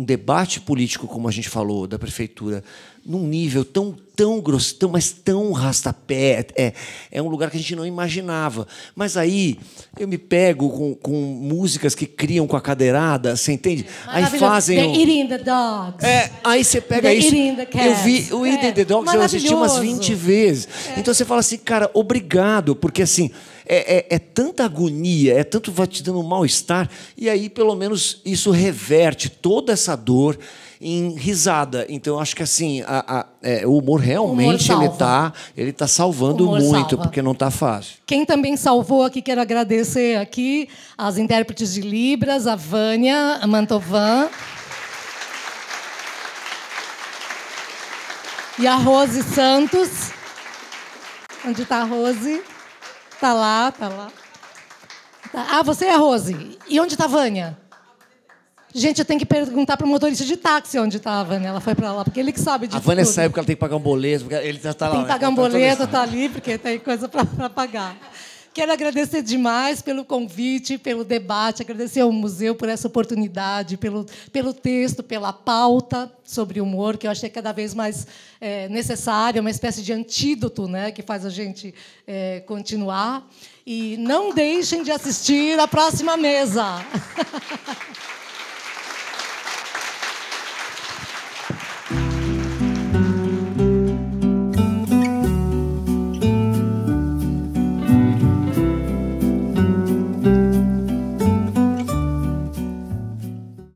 debate político, como a gente falou, da prefeitura, num nível tão grosso, mas tão rastapé. É um lugar que a gente não imaginava. Mas aí eu me pego com músicas que criam com a cadeirada, você entende? Aí fazem... The Eating the Dogs. Aí você pega The isso. Eating the Cats. Eu vi o Eating the Dogs, eu assisti umas 20 vezes. Então você fala assim, cara, obrigado, porque assim... É tanta agonia, é tanto vai te dando um mal-estar, e aí, pelo menos, isso reverte toda essa dor em risada. Então, eu acho que assim, o humor realmente ele tá salvando muito, porque não está fácil. Quem também salvou aqui, quero agradecer aqui as intérpretes de Libras, a Vânia, a Mantovan. E a Rose Santos. Onde está a Rose? Tá lá. Ah, você é a Rose. E onde está a Vânia? Gente, eu tenho que perguntar para o motorista de táxi onde está a Vânia. Ela foi para lá, porque ele que sabe disso. A Vânia tudo. sai porque ela tem que pagar um boleto. Porque ele tá lá. Tem que pagar um boleto, está ali, porque tem coisa para pagar. Quero agradecer demais pelo convite, pelo debate, agradecer ao museu por essa oportunidade, pelo texto, pela pauta sobre humor, que eu achei cada vez mais necessária, uma espécie de antídoto, né, que faz a gente continuar. E não deixem de assistir a próxima mesa.